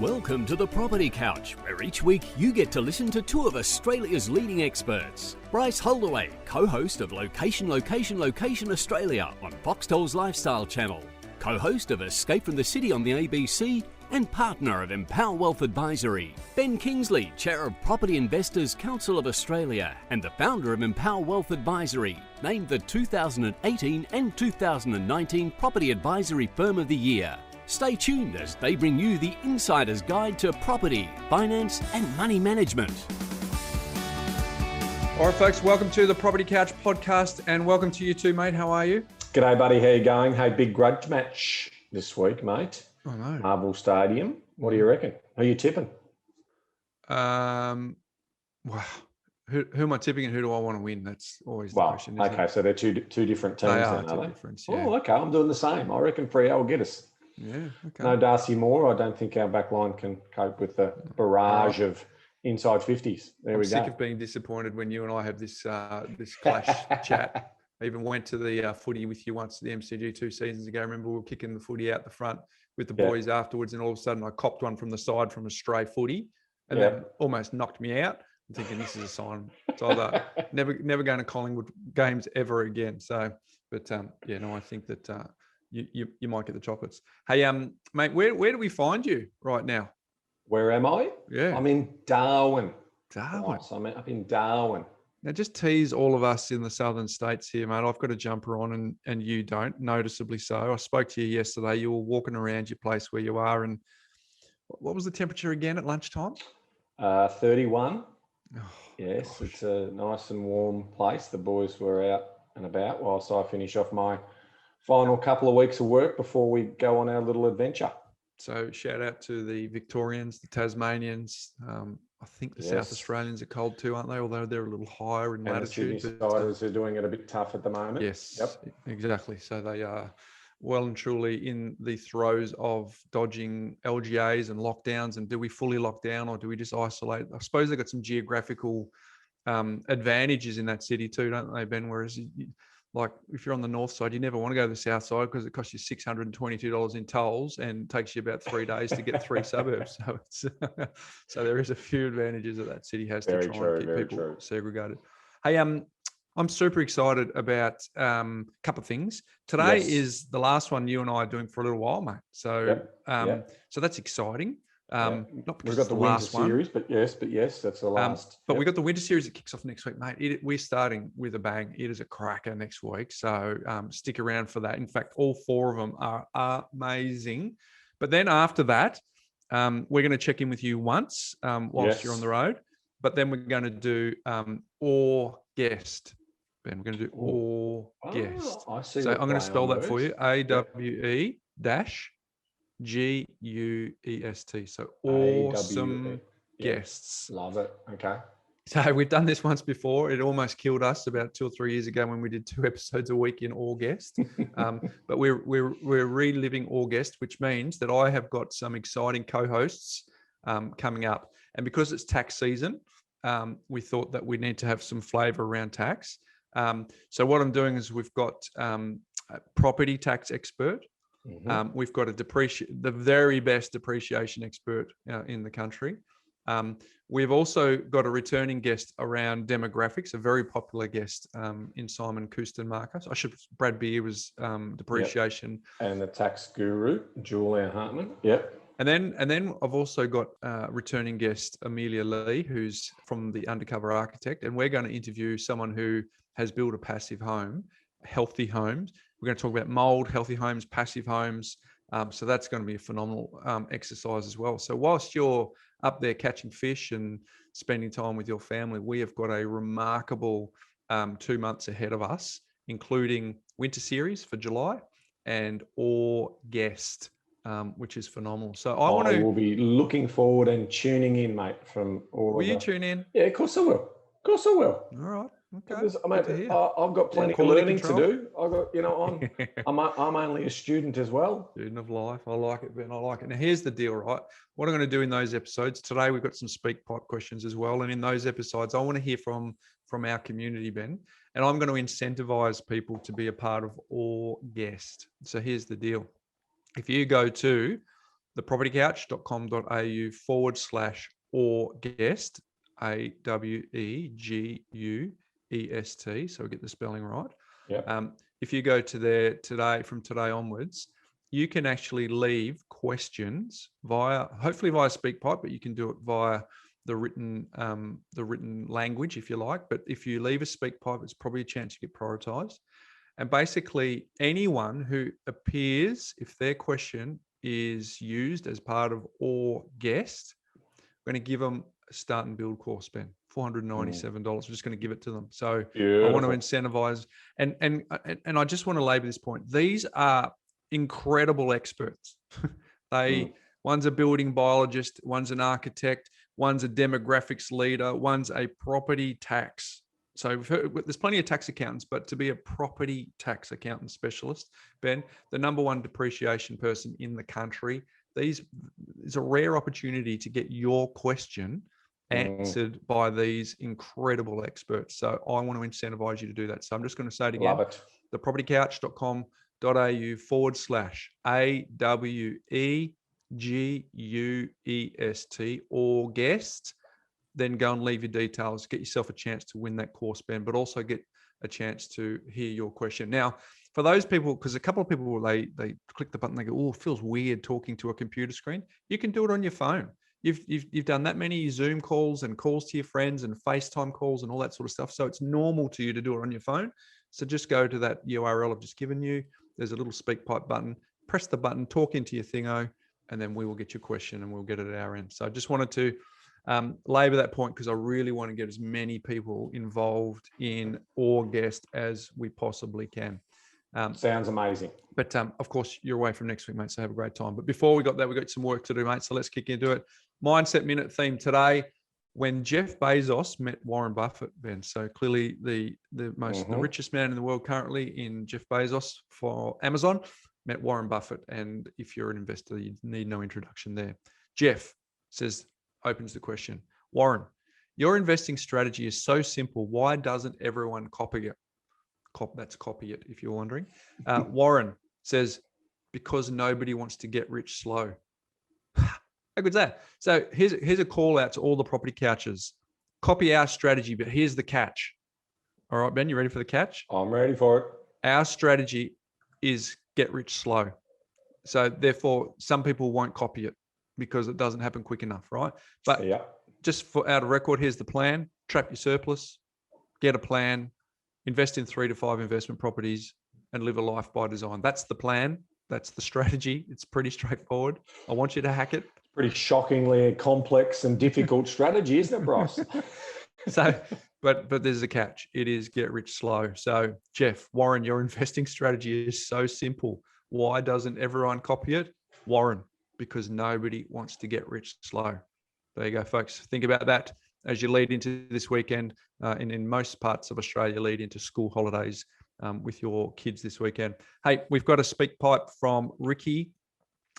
Welcome to the Property Couch, where each week you get to listen to two of Australia's leading experts. Bryce Holdaway, co-host of Location Australia on Foxtel's Lifestyle Channel, co-host of Escape from the City on the ABC, and partner of Empower Wealth Advisory. Ben Kingsley, chair of Property Investors Council of Australia and the founder of Empower Wealth Advisory, named the 2018 and 2019 Property Advisory Firm of the Year. Stay tuned as they bring you the insider's guide to property, finance and money management. All right, folks, welcome to the Property Couch podcast and welcome to you too, mate. How are you? G'day, buddy. How you going? Hey, big grudge match this week, mate. Oh, no. Marvel Stadium. What do you reckon? Who are you tipping? Wow. Who am I tipping and who do I want to win? That's always the question, isn't okay, it? So they're two different teams They are then, two are they? different, yeah. Oh, okay. I'm doing the same. I reckon Freo will get us. Yeah, okay. No Darcy Moore. I don't think our back line can cope with the barrage of inside 50s. I'm sick of being disappointed when you and I have this this clash chat. I even went to the footy with you once, the MCG 2 seasons ago. I remember we were kicking the footy out the front with the boys afterwards, and all of a sudden I copped one from the side from a stray footy, and that almost knocked me out. I'm thinking this is a sign. It's either never going to Collingwood games ever again. So, but I think that you might get the chocolates. Hey, mate, where do we find you right now? Where am I? Yeah, I'm in Darwin. Darwin. Oh, so I'm up in Darwin. Now, just tease all of us in the southern states here, mate. I've got a jumper on and you don't, noticeably so. I spoke to you yesterday. You were walking around your place where you are. And what was the temperature again at lunchtime? 31. Oh, yes, gosh. It's a nice and warm place. The boys were out and about whilst I finish off my final couple of weeks of work before we go on our little adventure. So shout out to the Victorians, the Tasmanians. I think the South Australians are cold too, aren't they? Although they're a little higher in latitude. The Sydney-siders are doing it a bit tough at the moment. Yes, exactly. So they are well and truly in the throes of dodging LGAs and lockdowns. And do we fully lock down or do we just isolate? I suppose they've got some geographical advantages in that city too, don't they, Ben? Whereas like if you're on the north side, you never want to go to the south side because it costs you $622 in tolls and takes you about 3 days to get 3 suburbs. So it's so there is a few advantages that that city has to try and keep people segregated. Hey, I'm super excited about a couple of things. Today is the last one you and I are doing for a little while, mate. So so that's exciting. Not because we've got the winter series, but yes, that's the last. But we got the winter series that kicks off next week, mate. We're starting with a bang. It is a cracker next week, so stick around for that. In fact, all 4 of them are amazing. But then after that, we're going to check in with you once whilst you're on the road. But then we're going to do or guest. Ben, we're going to do or guest. I see. So I'm going to spell that for you. AWE-GUEST. So awesome guests. Love it. Okay. So we've done this once before. It almost killed us about 2 or 3 years ago when we did 2 episodes a week in August. But we're reliving August, which means that I have got some exciting co-hosts coming up. And because it's tax season, we thought that we need to have some flavor around tax. So what I'm doing is we've got a property tax expert. Mm-hmm. We've got the very best depreciation expert in the country. We've also got a returning guest around demographics, a very popular guest in Simon Kustenmarker. So Brad Beer was depreciation. And the tax guru, Julia Hartman. Yep. And then I've also got returning guest Amelia Lee, who's from the Undercover Architect, and we're going to interview someone who has built a passive home, healthy homes. We're going to talk about mold, healthy homes, passive homes. So that's going to be a phenomenal exercise as well. So whilst you're up there catching fish and spending time with your family, we have got a remarkable 2 months ahead of us, including winter series for July and or guest, which is phenomenal. So I will be looking forward and tuning in, mate, from all Will you tune in? Yeah, of course I will. Of course I will. All right. Okay. I've got plenty of learning to do. I'm only a student as well. Student of life. I like it, Ben. I like it. Now, here's the deal, right? What I'm going to do in those episodes today, we've got some speak pipe questions as well. And in those episodes, I want to hear from our community, Ben. And I'm going to incentivize people to be a part of or guest. So here's the deal. If you go to thepropertycouch.com.au/or guest, AWEGUEST. So we get the spelling right. Yeah. If you go to there today, from today onwards, you can actually leave questions hopefully via SpeakPipe, but you can do it via the written language if you like. But if you leave a SpeakPipe, it's probably a chance you get prioritized. And basically, anyone who appears, if their question is used as part of or guest, we're going to give them a start and build course, Ben, $497. We're just going to give it to them. So Beautiful. I want to incentivize, and I just want to labor this point. These are incredible experts. One's a building biologist, one's an architect, one's a demographics leader, one's a property tax. So there's plenty of tax accountants, but to be a property tax accountant specialist, Ben, the number one depreciation person in the country, is a rare opportunity to get your question answered by these incredible experts. So I want to incentivize you to do that. So I'm just going to say it again. Love it. thepropertycouch.com.au/AWEGUEST or guest. Then go and leave your details, get yourself a chance to win that course, Ben, but also get a chance to hear your question. Now, for those people, because a couple of people, they click the button, they go, oh, it feels weird talking to a computer screen. You can do it on your phone. You've done that many Zoom calls and calls to your friends and FaceTime calls and all that sort of stuff. So it's normal to you to do it on your phone. So just go to that URL I've just given you. There's a little SpeakPipe button. Press the button, talk into your thingo, and then we will get your question and we'll get it at our end. So I just wanted to labor that point because I really want to get as many people involved in or guest as we possibly can. Sounds amazing. But of course, you're away from next week, mate, so have a great time. But before we got that, we got some work to do, mate, so let's kick into it. Mindset Minute theme today, when Jeff Bezos met Warren Buffett, Ben. So clearly the richest man in the world currently in Jeff Bezos for Amazon, met Warren Buffett. And if you're an investor, you need no introduction there. Jeff opens the question. Warren, your investing strategy is so simple. Why doesn't everyone copy it? That's copy it, if you're wondering. Warren says, because nobody wants to get rich slow. How good's that? So here's a call out to all the property couches. Copy our strategy, but here's the catch. All right, Ben, you ready for the catch? I'm ready for it. Our strategy is get rich slow. So therefore, some people won't copy it because it doesn't happen quick enough, right? But just for out of record, here's the plan. Trap your surplus, get a plan, invest in 3 to 5 investment properties, and live a life by design. That's the plan. That's the strategy. It's pretty straightforward. I want you to hack it. It's pretty shockingly complex and difficult strategy, isn't it, Bryce? But there's a catch. It is get rich slow. So Jeff, Warren, your investing strategy is so simple. Why doesn't everyone copy it? Warren, because nobody wants to get rich slow. There you go, folks. Think about that as you lead into this weekend, and in most parts of Australia, lead into school holidays with your kids this weekend. Hey, we've got a speak pipe from Ricky.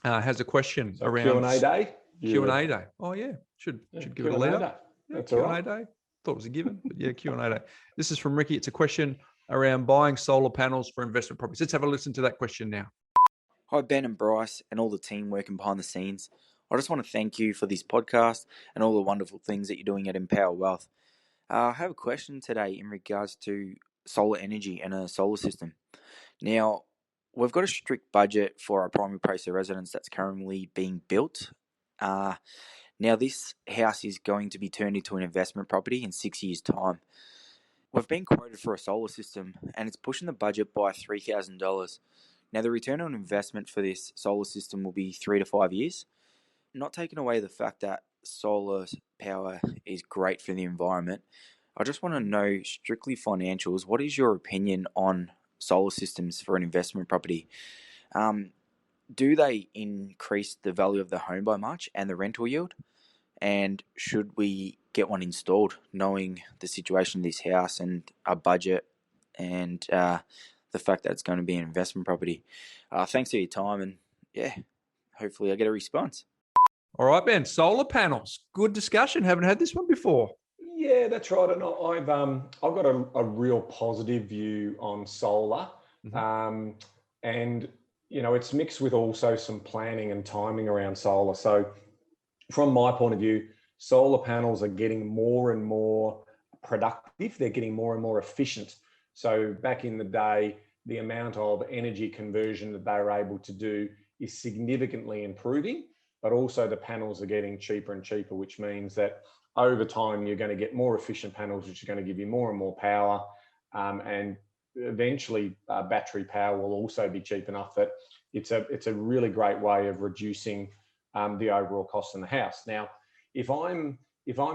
Has a question around Q&A day. Q&A day. Oh yeah, should give it a lead up. That's Q&A all right. day. Thought it was a given, but yeah, Q&A day. This is from Ricky. It's a question around buying solar panels for investment properties. Let's have a listen to that question now. Hi, Ben and Bryce and all the team working behind the scenes. I just want to thank you for this podcast and all the wonderful things that you're doing at Empower Wealth. I have a question today in regards to solar energy and a solar system. Now, we've got a strict budget for our primary place of residence that's currently being built. Now, this house is going to be turned into an investment property in 6 years' time. We've been quoted for a solar system and it's pushing the budget by $3,000. Now, the return on investment for this solar system will be 3 to 5 years. Not taking away the fact that solar power is great for the environment, I just want to know strictly financials. What is your opinion on solar systems for an investment property? Do they increase the value of the home by much and the rental yield? And should we get one installed, knowing the situation of this house and our budget and the fact that it's going to be an investment property? Thanks for your time, and yeah, hopefully I get a response. All right, Ben, solar panels. Good discussion. Haven't had this one before. Yeah, that's right. And I've got a real positive view on solar. And, it's mixed with also some planning and timing around solar. So from my point of view, solar panels are getting more and more productive. They're getting more and more efficient. So back in the day, the amount of energy conversion that they were able to do is significantly improving, but also the panels are getting cheaper and cheaper, which means that over time, you're going to get more efficient panels, which are going to give you more and more power. And eventually battery power will also be cheap enough that it's a really great way of reducing the overall cost in the house. Now, if I'm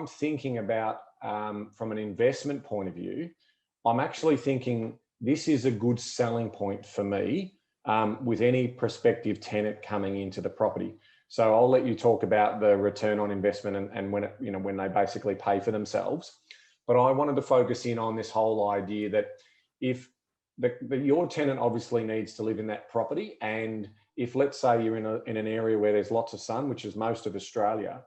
thinking about from an investment point of view, I'm actually thinking this is a good selling point for me with any prospective tenant coming into the property. So I'll let you talk about the return on investment and when they basically pay for themselves. But I wanted to focus in on this whole idea that if your tenant obviously needs to live in that property, and if, let's say, you're in an area where there's lots of sun, which is most of Australia,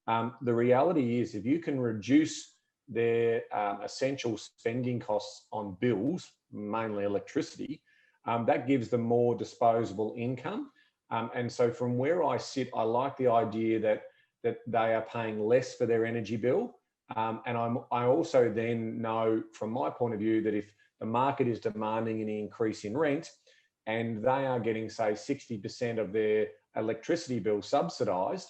the reality is if you can reduce their essential spending costs on bills, mainly electricity, that gives them more disposable income. And so from where I sit, I like the idea that they are paying less for their energy bill. And I also then know from my point of view that if the market is demanding an increase in rent and they are getting, say, 60% of their electricity bill subsidised,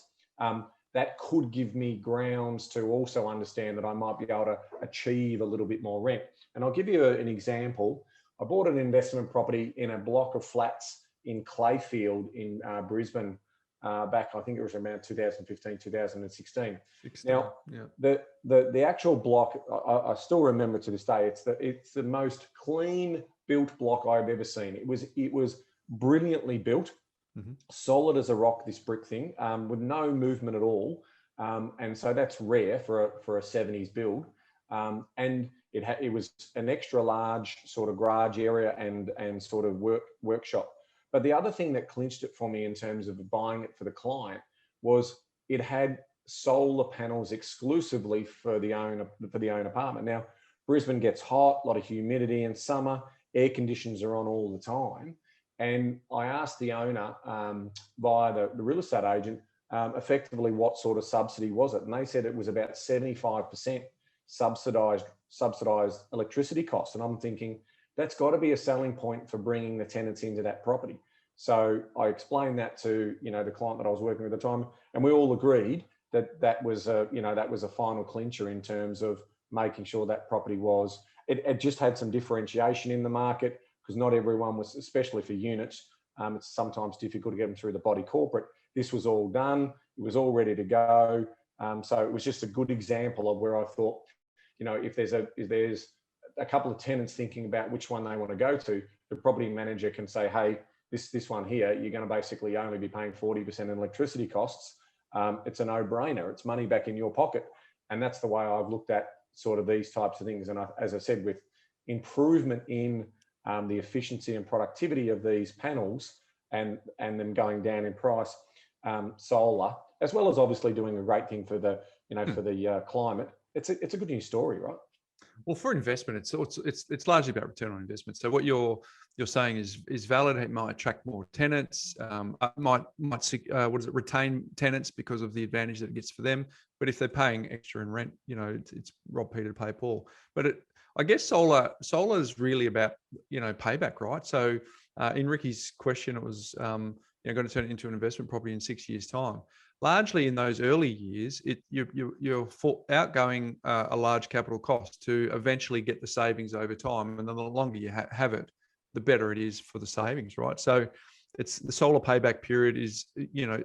that could give me grounds to also understand that I might be able to achieve a little bit more rent. And I'll give you an example. I bought an investment property in a block of flats in Clayfield in Brisbane back, I think it was around 2015, 2016. Now, yeah. The actual block, I still remember to this day, it's the most clean built block I've ever seen. It was brilliantly built. Mm-hmm. Solid as a rock, this brick thing, with no movement at all. And so that's rare for a 70s build. And it was an extra large sort of garage area and sort of workshop. But the other thing that clinched it for me in terms of buying it for the client was it had solar panels exclusively for the own apartment. Now, Brisbane gets hot, a lot of humidity in summer, air conditions are on all the time. And I asked the owner via the real estate agent effectively what sort of subsidy was it. And they said it was about 75% subsidised electricity costs. And I'm thinking, that's got to be a selling point for bringing the tenants into that property. So I explained that to the client that I was working with at the time, and we all agreed that was a final clincher in terms of making sure that property was. It just had some differentiation in the market because not everyone was, especially for units. It's sometimes difficult to get them through the body corporate. This was all done. It was all ready to go. So it was just a good example of where I thought, if there's a couple of tenants thinking about which one they want to go to, the property manager can say, hey, this one here, you're going to basically only be paying 40% in electricity costs. It's a no-brainer. It's money back in your pocket. And that's the way I've looked at sort of these types of things. And as I said, with improvement in the efficiency and productivity of these panels and them going down in price, solar, as well as obviously doing a great thing for the climate, it's a good news story, right? Well, for investment, it's largely about return on investment. So what you're saying is valid. It might attract more tenants. Might retain tenants because of the advantage that it gets for them. But if they're paying extra in rent, it's rob Peter to pay Paul. But I guess solar is really about payback, right? So in Ricky's question, it was going to turn it into an investment property in 6 years' time. Largely in those early years, you're outgoing a large capital cost to eventually get the savings over time. And the longer you have it, the better it is for the savings, right? So it's the solar payback period is,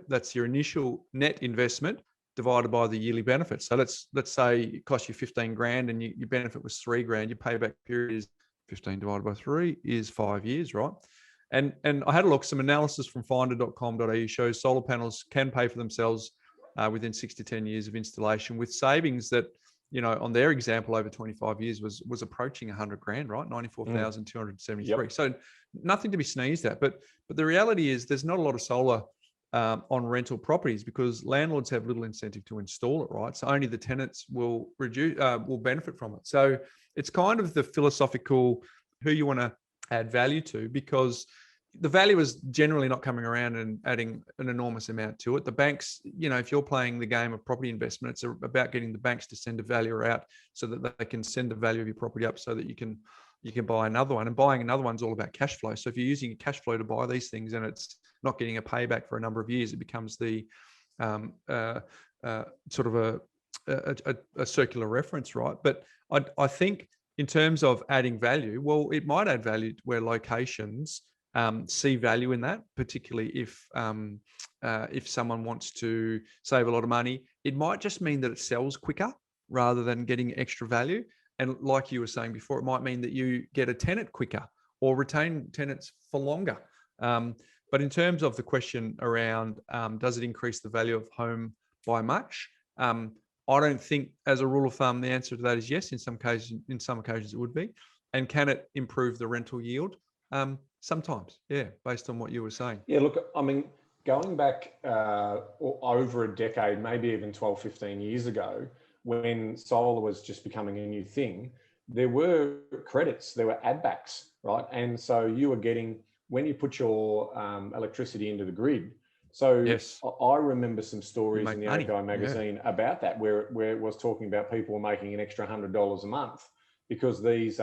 that's your initial net investment divided by the yearly benefits. So let's say it cost you 15 grand and your benefit was 3 grand. Your payback period is 15 divided by 3 is 5 years, right? And I had a look, some analysis from finder.com.au shows solar panels can pay for themselves within 6 to 10 years of installation with savings that, on their example over 25 years was approaching 100 grand, right? 94,273. Yep. So nothing to be sneezed at. But the reality is there's not a lot of solar on rental properties because landlords have little incentive to install it, right? So only the tenants will benefit from it. So it's kind of the philosophical who you want to add value to, because the value is generally not coming around and adding an enormous amount to it. The banks, if you're playing the game of property investment, it's about getting the banks to send a value out so that they can send the value of your property up so that you can buy another one. And buying another one's all about cash flow. So if you're using your cash flow to buy these things and it's not getting a payback for a number of years, it becomes the sort of a circular reference, right? But I think in terms of adding value, well, it might add value where locations see value in that, particularly if someone wants to save a lot of money. It might just mean that it sells quicker rather than getting extra value. And like you were saying before, it might mean that you get a tenant quicker or retain tenants for longer. But in terms of the question around, does it increase the value of home by much? I don't think, as a rule of thumb, the answer to that is yes. In some occasions it would be. And can it improve the rental yield? Sometimes, yeah, based on what you were saying. Yeah, look, I mean, going back over a decade, maybe even 12, 15 years ago, when solar was just becoming a new thing, there were credits, there were add backs, right? And so you were getting, when you put your electricity into the grid. So yes. I remember some stories in the API magazine about that, where it was talking about people were making an extra $100 a month because these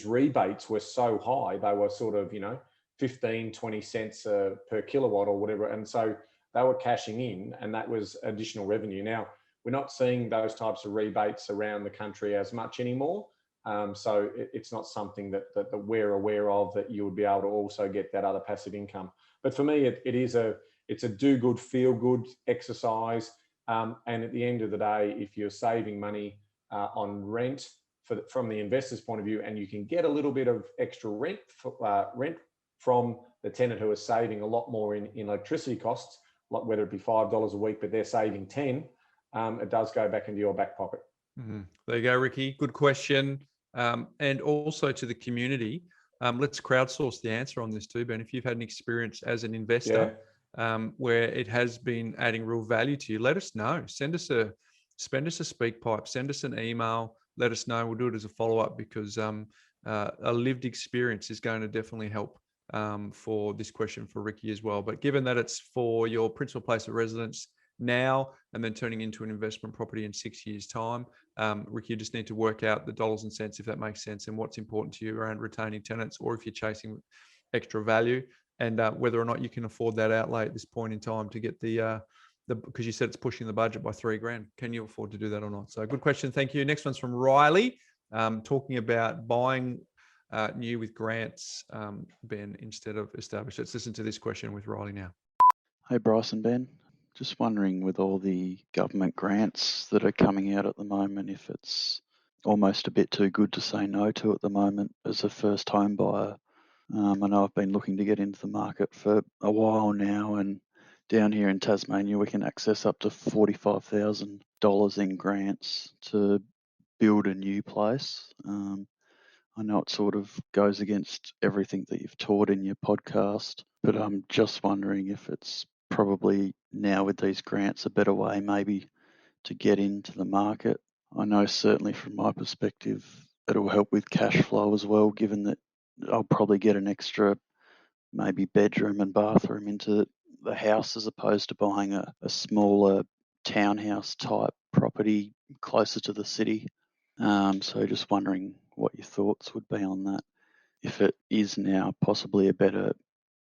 rebates were so high. They were sort of, 15, 20 cents per kilowatt or whatever. And so they were cashing in, and that was additional revenue. Now, we're not seeing those types of rebates around the country as much anymore. So it's not something that we're aware of, that you would be able to also get that other passive income. But for me, it's a do good, feel good exercise. And at the end of the day, if you're saving money on rent from the investor's point of view, and you can get a little bit of extra rent from the tenant who is saving a lot more in electricity costs, like whether it be $5 a week, but they're saving 10, it does go back into your back pocket. Mm-hmm. There you go, Ricky. Good question. And also to the community, let's crowdsource the answer on this too, Ben. If you've had an experience as an investor where it has been adding real value to you, let us know. Send us a speak pipe, send us an email, let us know. We'll do it as a follow-up, because a lived experience is going to definitely help for this question for Ricky as well. But given that it's for your principal place of residence now and then turning into an investment property in 6 years' time, Ricky, you just need to work out the dollars and cents, if that makes sense, and what's important to you around retaining tenants, or if you're chasing extra value, and whether or not you can afford that outlay at this point in time to get the because you said it's pushing the budget by $3,000. Can you afford to do that or not? So good question. Thank you. Next one's from Riley, talking about buying new with grants, Ben, instead of established. Let's listen to this question with Riley now. Hey, Bryce and Ben. Just wondering, with all the government grants that are coming out at the moment, if it's almost a bit too good to say no to at the moment as a first home buyer. I know I've been looking to get into the market for a while now, and down here in Tasmania, we can access up to $45,000 in grants to build a new place. I know it sort of goes against everything that you've taught in your podcast, but I'm just wondering if it's probably now with these grants a better way maybe to get into the market. I know certainly from my perspective it'll help with cash flow as well, given that I'll probably get an extra maybe bedroom and bathroom into the house as opposed to buying a smaller townhouse type property closer to the city. So just wondering what your thoughts would be on that, if it is now possibly a better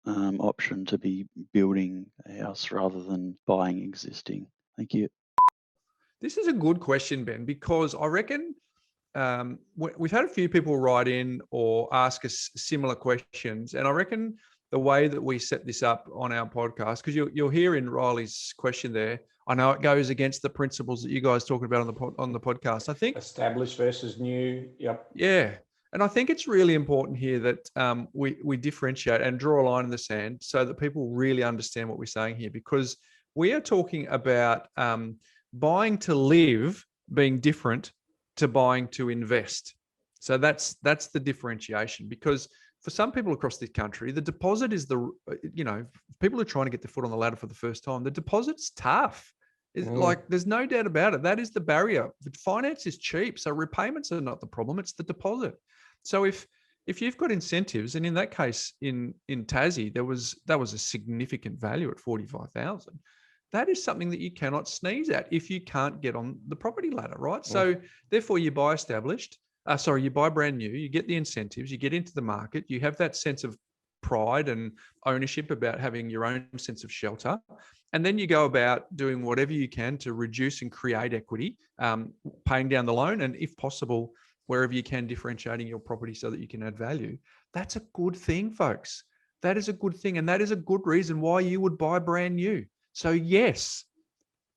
option to be building a house rather than buying existing. Thank you. This is a good question, Ben, because I reckon we've had a few people write in or ask us similar questions, and I reckon the way that we set this up on our podcast, because you'll hear in Riley's question there, I know it goes against the principles that you guys talking about on the podcast. I think established versus new. Yep. Yeah. And I think it's really important here that we differentiate and draw a line in the sand so that people really understand what we're saying here, because we are talking about buying to live being different to buying to invest. So that's the differentiation, because for some people across this country, the deposit is people are trying to get their foot on the ladder for the first time. The deposit's tough. Like, there's no doubt about it. That is the barrier. The finance is cheap, so repayments are not the problem. It's the deposit. So if if you've got incentives, and in that case, in Tassie, that was a significant value at 45,000. That is something that you cannot sneeze at if you can't get on the property ladder, right? So therefore, you buy you buy brand new, you get the incentives, you get into the market, you have that sense of pride and ownership about having your own sense of shelter. And then you go about doing whatever you can to reduce and create equity, paying down the loan, and if possible, wherever you can, differentiating your property so that you can add value. That's a good thing, folks. That is a good thing. And that is a good reason why you would buy brand new. So yes,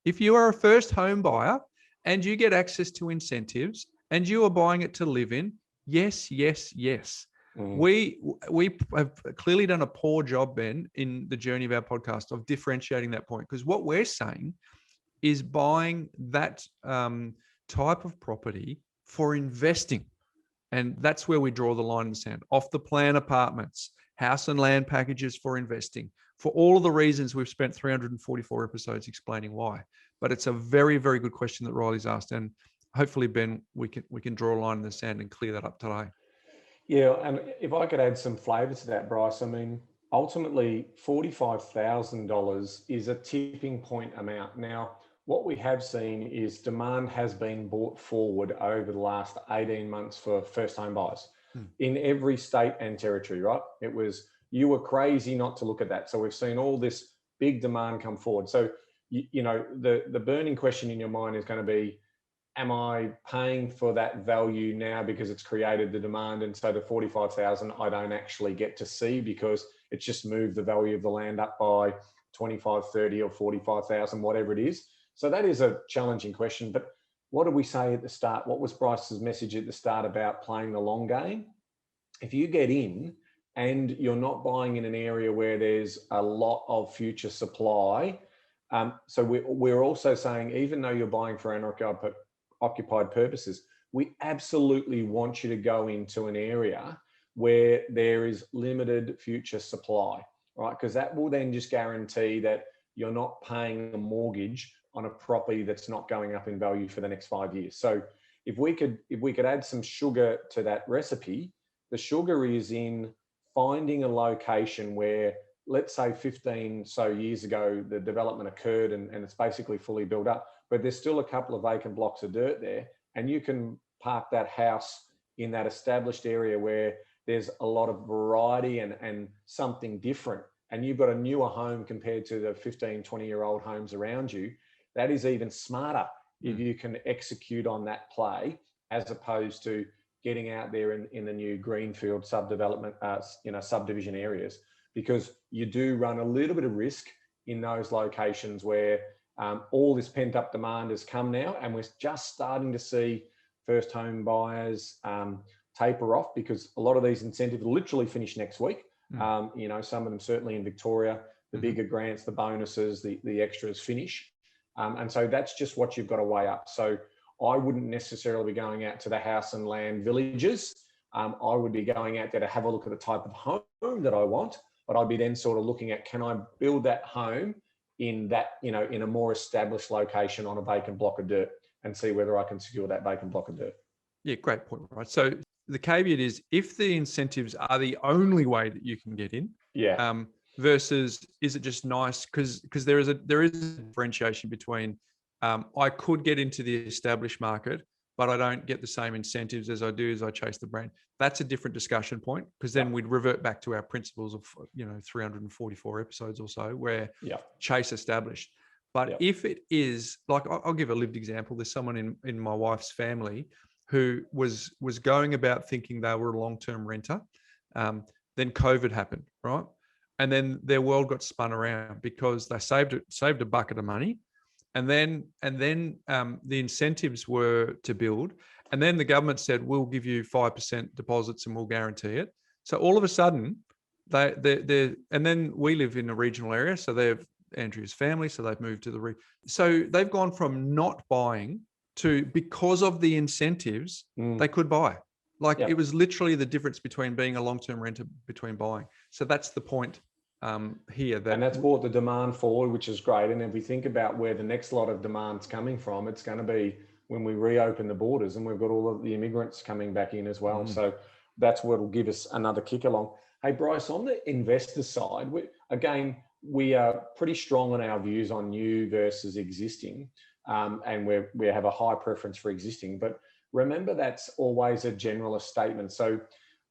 if you are a first home buyer and you get access to incentives and you are buying it to live in, yes, yes, yes. We have clearly done a poor job, Ben, in the journey of our podcast of differentiating that point, because what we're saying is buying that type of property for investing. And that's where we draw the line in the sand. Off the plan apartments, house and land packages for investing, for all of the reasons we've spent 344 episodes explaining why. But it's a very, very good question that Riley's asked. And hopefully, Ben, we can draw a line in the sand and clear that up today. Yeah, and if I could add some flavour to that, Bryce, I mean, ultimately, $45,000 is a tipping point amount. Now, what we have seen is demand has been brought forward over the last 18 months for first home buyers in every state and territory, right? It was, you were crazy not to look at that. So we've seen all this big demand come forward. So, you know, the burning question in your mind is going to be, am I paying for that value now because it's created the demand? And so the 45,000 I don't actually get to see because it's just moved the value of the land up by 25, 30 or 45,000, whatever it is. So that is a challenging question. But what did we say at the start? What was Bryce's message at the start about playing the long game? If you get in and you're not buying in an area where there's a lot of future supply, so we're also saying, even though you're buying for occupied purposes, we absolutely want you to go into an area where there is limited future supply, right? Because that will then just guarantee that you're not paying a mortgage on a property that's not going up in value for the next 5 years. So if we could add some sugar to that recipe, the sugar is in finding a location where, let's say 15 so years ago, the development occurred and it's basically fully built up, but there's still a couple of vacant blocks of dirt there, and you can park that house in that established area where there's a lot of variety and something different, and you've got a newer home compared to the 15, 20-year-old homes around you. That is even smarter if you can execute on that play, as opposed to getting out there in the new greenfield subdivision areas, because you do run a little bit of risk in those locations where all this pent up demand has come now, and we're just starting to see first home buyers taper off, because a lot of these incentives will literally finish next week. You know, some of them certainly in Victoria, the bigger grants, the bonuses, the extras finish. And so that's just what you've got to weigh up. So I wouldn't necessarily be going out to the house and land villages. I would be going out there to have a look at the type of home that I want, but I'd be then sort of looking at, can I build that home in that, you know, in a more established location on a vacant block of dirt, and see whether I can secure that vacant block of dirt. Yeah, great point, right? So the caveat is, if the incentives are the only way that you can get in, versus is it just nice? Because there is a differentiation between I could get into the established market, but I don't get the same incentives as I do as I chase the brand. That's a different discussion point, because then we'd revert back to our principles of, 344 episodes or so, where chase established. But if it is, like, I'll give a lived example. There's someone in my wife's family who was going about thinking they were a long-term renter. Then COVID happened, right? And then their world got spun around because they saved a bucket of money. And then the incentives were to build. And then the government said, we'll give you 5% deposits and we'll guarantee it. So all of a sudden, and then we live in a regional area. So they've Andrew's family, so they've moved to so they've gone from not buying to, because of the incentives, they could buy. It was literally the difference between being a long-term renter between buying. So that's the point here. And that's brought the demand forward, which is great. And if we think about where the next lot of demand's coming from, it's going to be when we reopen the borders and we've got all of the immigrants coming back in as well. So that's what will give us another kick along. Hey, Bryce, on the investor side, we are pretty strong on our views on new versus existing, and we have a high preference for existing. But remember, that's always a generalist statement. So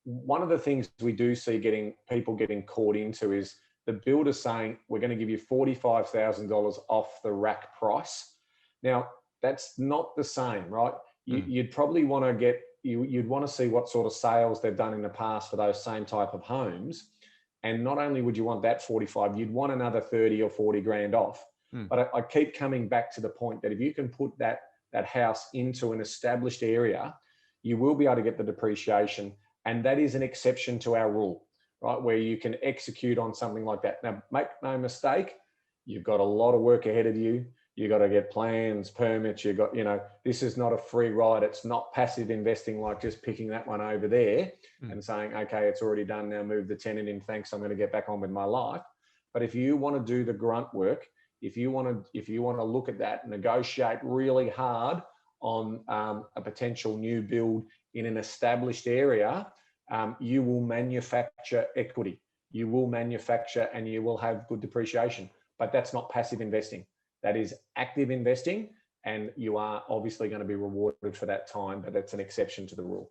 one of the things we do see people getting caught into is the builder saying, we're going to give you $45,000 off the rack price. Now, that's not the same, right? You'd probably want to you'd want to see what sort of sales they've done in the past for those same type of homes. And not only would you want that 45, you'd want another 30 or 40 grand off. But I keep coming back to the point that if you can put that house into an established area, you will be able to get the depreciation. And that is an exception to our rule, right? Where you can execute on something like that. Now, make no mistake, you've got a lot of work ahead of you. You got to get plans, permits. This is not a free ride. It's not passive investing like just picking that one over there and saying, okay, it's already done. Now move the tenant in. Thanks. I'm going to get back on with my life. But if you want to do the grunt work, if you want to look at that, negotiate really hard on a potential new build in an established area, you will manufacture equity. You will manufacture and you will have good depreciation. But that's not passive investing. That is active investing, and you are obviously going to be rewarded for that time, but that's an exception to the rule.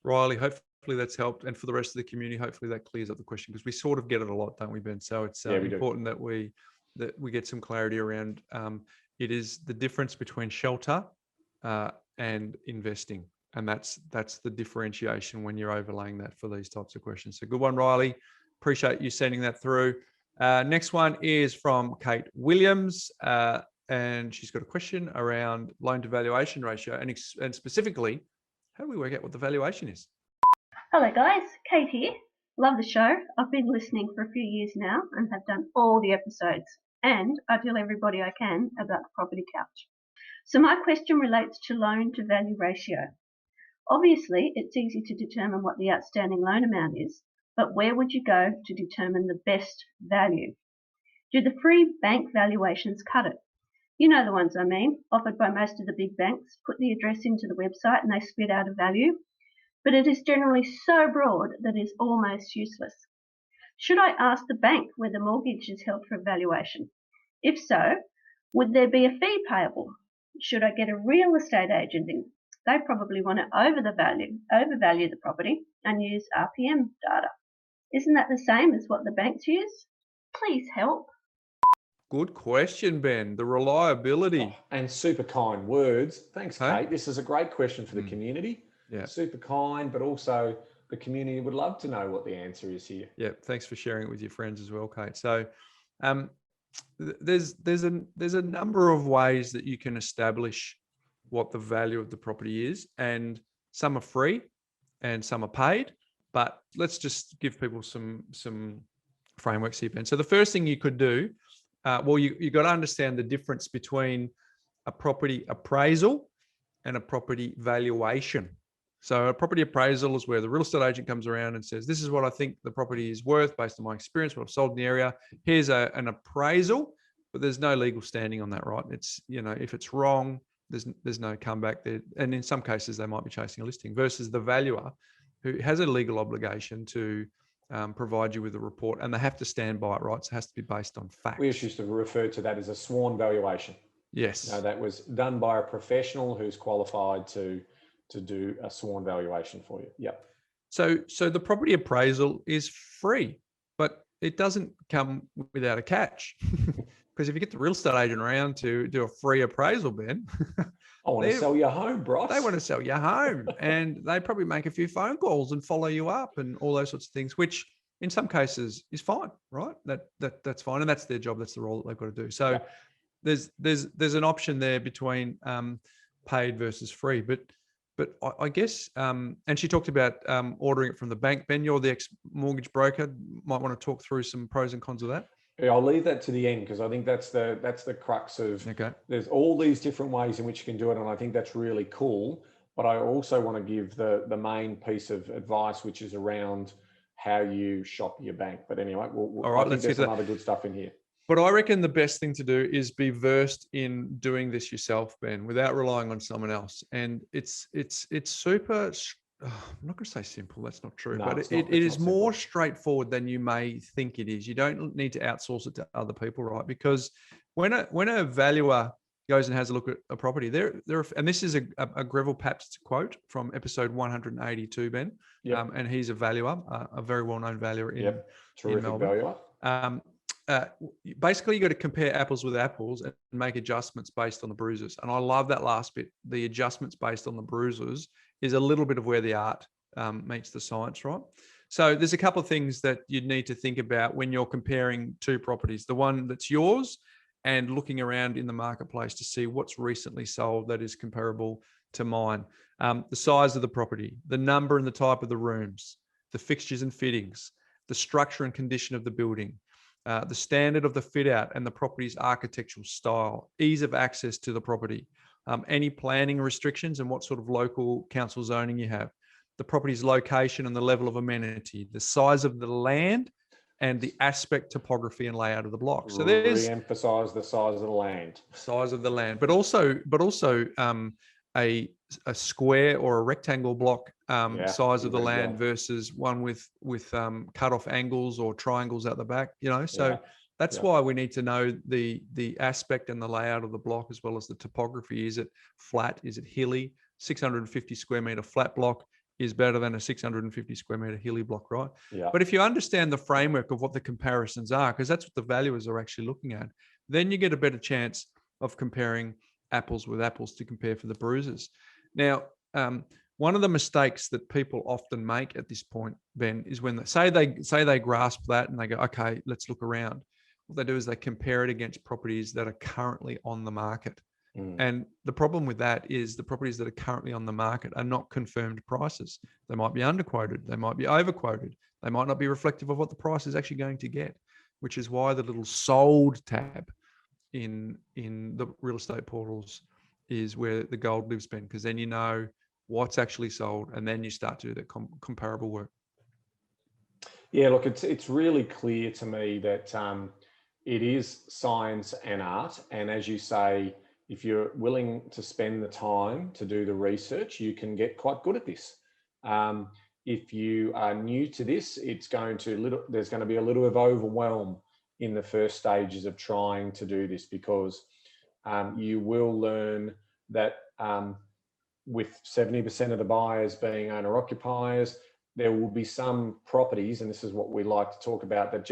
Riley, hopefully that's helped. And for the rest of the community, hopefully that clears up the question, because we sort of get it a lot, don't we, Ben? So it's important that we get some clarity around it is the difference between shelter and investing. And that's the differentiation when you're overlaying that for these types of questions. So good one, Riley. Appreciate you sending that through. Next one is from Kate Williams, and she's got a question around loan to valuation ratio, and specifically, how do we work out what the valuation is? Hello guys, Kate here. Love the show. I've been listening for a few years now and have done all the episodes, and I tell everybody I can about the property couch. So my question relates to loan to value ratio. Obviously, it's easy to determine what the outstanding loan amount is, but where would you go to determine the best value? Do the free bank valuations cut it? You know the ones I mean, offered by most of the big banks. Put the address into the website and they spit out a value, but it is generally so broad that it is almost useless. Should I ask the bank where the mortgage is held for valuation? If so, would there be a fee payable? Should I get a real estate agent in? They probably want to overvalue the property and use RPM data. Isn't that the same as what the banks use? Please help. Good question, Ben. The reliability. And super kind words. Thanks, Hey? Kate. This is a great question for the community. Yeah. Super kind, but also the community would love to know what the answer is here. Yeah. Thanks for sharing it with your friends as well, Kate. So there's a number of ways that you can establish what the value of the property is, and some are free and some are paid. But let's just give people some frameworks here, Ben. So the first thing you could do, you got to understand the difference between a property appraisal and a property valuation. So a property appraisal is where the real estate agent comes around and says, this is what I think the property is worth based on my experience, what I've sold in the area. Here's an appraisal, but there's no legal standing on that, right? It's, if it's wrong, there's no comeback there. And in some cases, they might be chasing a listing, versus the valuer, who has a legal obligation to provide you with a report, and they have to stand by it, right? So it has to be based on facts. We used to refer to that as a sworn valuation. Yes. That was done by a professional who's qualified to do a sworn valuation for you. Yep. So the property appraisal is free, but it doesn't come without a catch. Because if you get the real estate agent around to do a free appraisal, Ben, I want to sell your home, Bryce. They want to sell your home, and they probably make a few phone calls and follow you up and all those sorts of things, which in some cases is fine, right? That's fine, and that's their job. That's the role that they've got to do. So there's an option there between paid versus free, but I guess, and she talked about ordering it from the bank. Ben, you're the ex-mortgage broker. Might want to talk through some pros and cons of that. Yeah, I'll leave that to the end, because I think that's the crux of. Okay. There's all these different ways in which you can do it, and I think that's really cool. But I also want to give the main piece of advice, which is around how you shop your bank. But anyway, all right, let's get some other good stuff in here. But I reckon the best thing to do is be versed in doing this yourself, Ben, without relying on someone else. And it's super I'm not going to say simple. That's not true, No, but it's it not is more simple. straightforward than you may think it is. You don't need to outsource it to other people, right? Because when a valuer goes and has a look at a property, and this is a Greville Pabst quote from episode 182, Ben, Yep. and he's a valuer, a very well-known valuer in Terrific Melbourne. valuer. Basically, you got to compare apples with apples and make adjustments based on the bruises. And I love that last bit. The adjustments based on the bruises is a little bit of where the art meets the science, right? So there's a couple of things that you'd need to think about when you're comparing two properties, the one that's yours and looking around in the marketplace to see what's recently sold that is comparable to mine. The size of the property, the number and the type of the rooms, the fixtures and fittings, the structure and condition of the building, the standard of the fit out and the property's architectural style, ease of access to the property, any planning restrictions and what sort of local council zoning you have, the property's location and the level of amenity, the size of the land, and the aspect, topography, and layout of the block. So there's re-emphasize the size of the land. Size of the land, but also a square or a rectangle block size of the land versus one with cut off angles or triangles at the back. So that's why we need to know the aspect and the layout of the block as well as the topography. Is it flat? Is it hilly? 650 square meter flat block is better than a 650 square meter hilly block, right? Yeah. But if you understand the framework of what the comparisons are, because that's what the valuers are actually looking at, then you get a better chance of comparing apples with apples to compare for the bruises. Now, one of the mistakes that people often make at this point, Ben, is when they grasp that and they go, okay, let's look around. What they do is they compare it against properties that are currently on the market. And the problem with that is the properties that are currently on the market are not confirmed prices. They might be underquoted. They might be overquoted. They might not be reflective of what the price is actually going to get, which is why the little sold tab in the real estate portals is where the gold lives, Ben, because then you know what's actually sold and then you start to do that comparable work. Yeah, look, it's really clear to me that it is science and art. And as you say, if you're willing to spend the time to do the research, you can get quite good at this. If you are new to this, there's going to be a little of overwhelm in the first stages of trying to do this, because you will learn that with 70% of the buyers being owner occupiers, there will be some properties, and this is what we like to talk about, that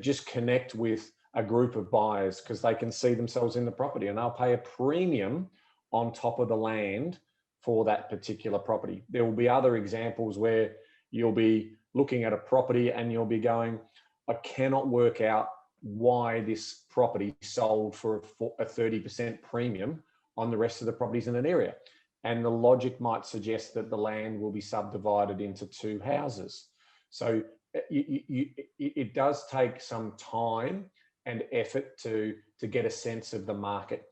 just connect with a group of buyers because they can see themselves in the property and they'll pay a premium on top of the land for that particular property. There will be other examples where you'll be looking at a property and you'll be going, I cannot work out why this property sold for a 30% premium on the rest of the properties in an area. And the logic might suggest that the land will be subdivided into two houses. So it does take some time and effort to get a sense of the market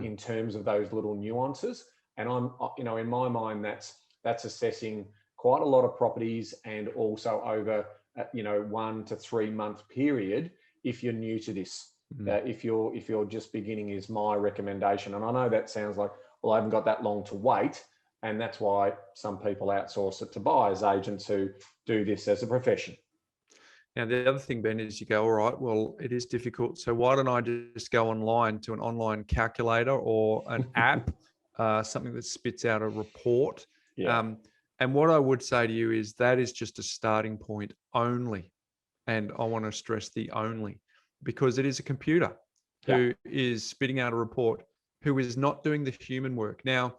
in terms of those little nuances. And in my mind, that's assessing quite a lot of properties, and also over 1 to 3 month period if you're new to this. If you're just beginning is my recommendation. And I know that sounds like, well, I haven't got that long to wait, and that's why some people outsource it to buyers agents who do this as a profession. Now, the other thing, Ben, is you go, all right, well, it is difficult. So why don't I just go online to an online calculator or an app, something that spits out a report? Yeah. And what I would say to you is that is just a starting point only. And I want to stress the only, because it is a computer who is spitting out a report, who is not doing the human work. Now,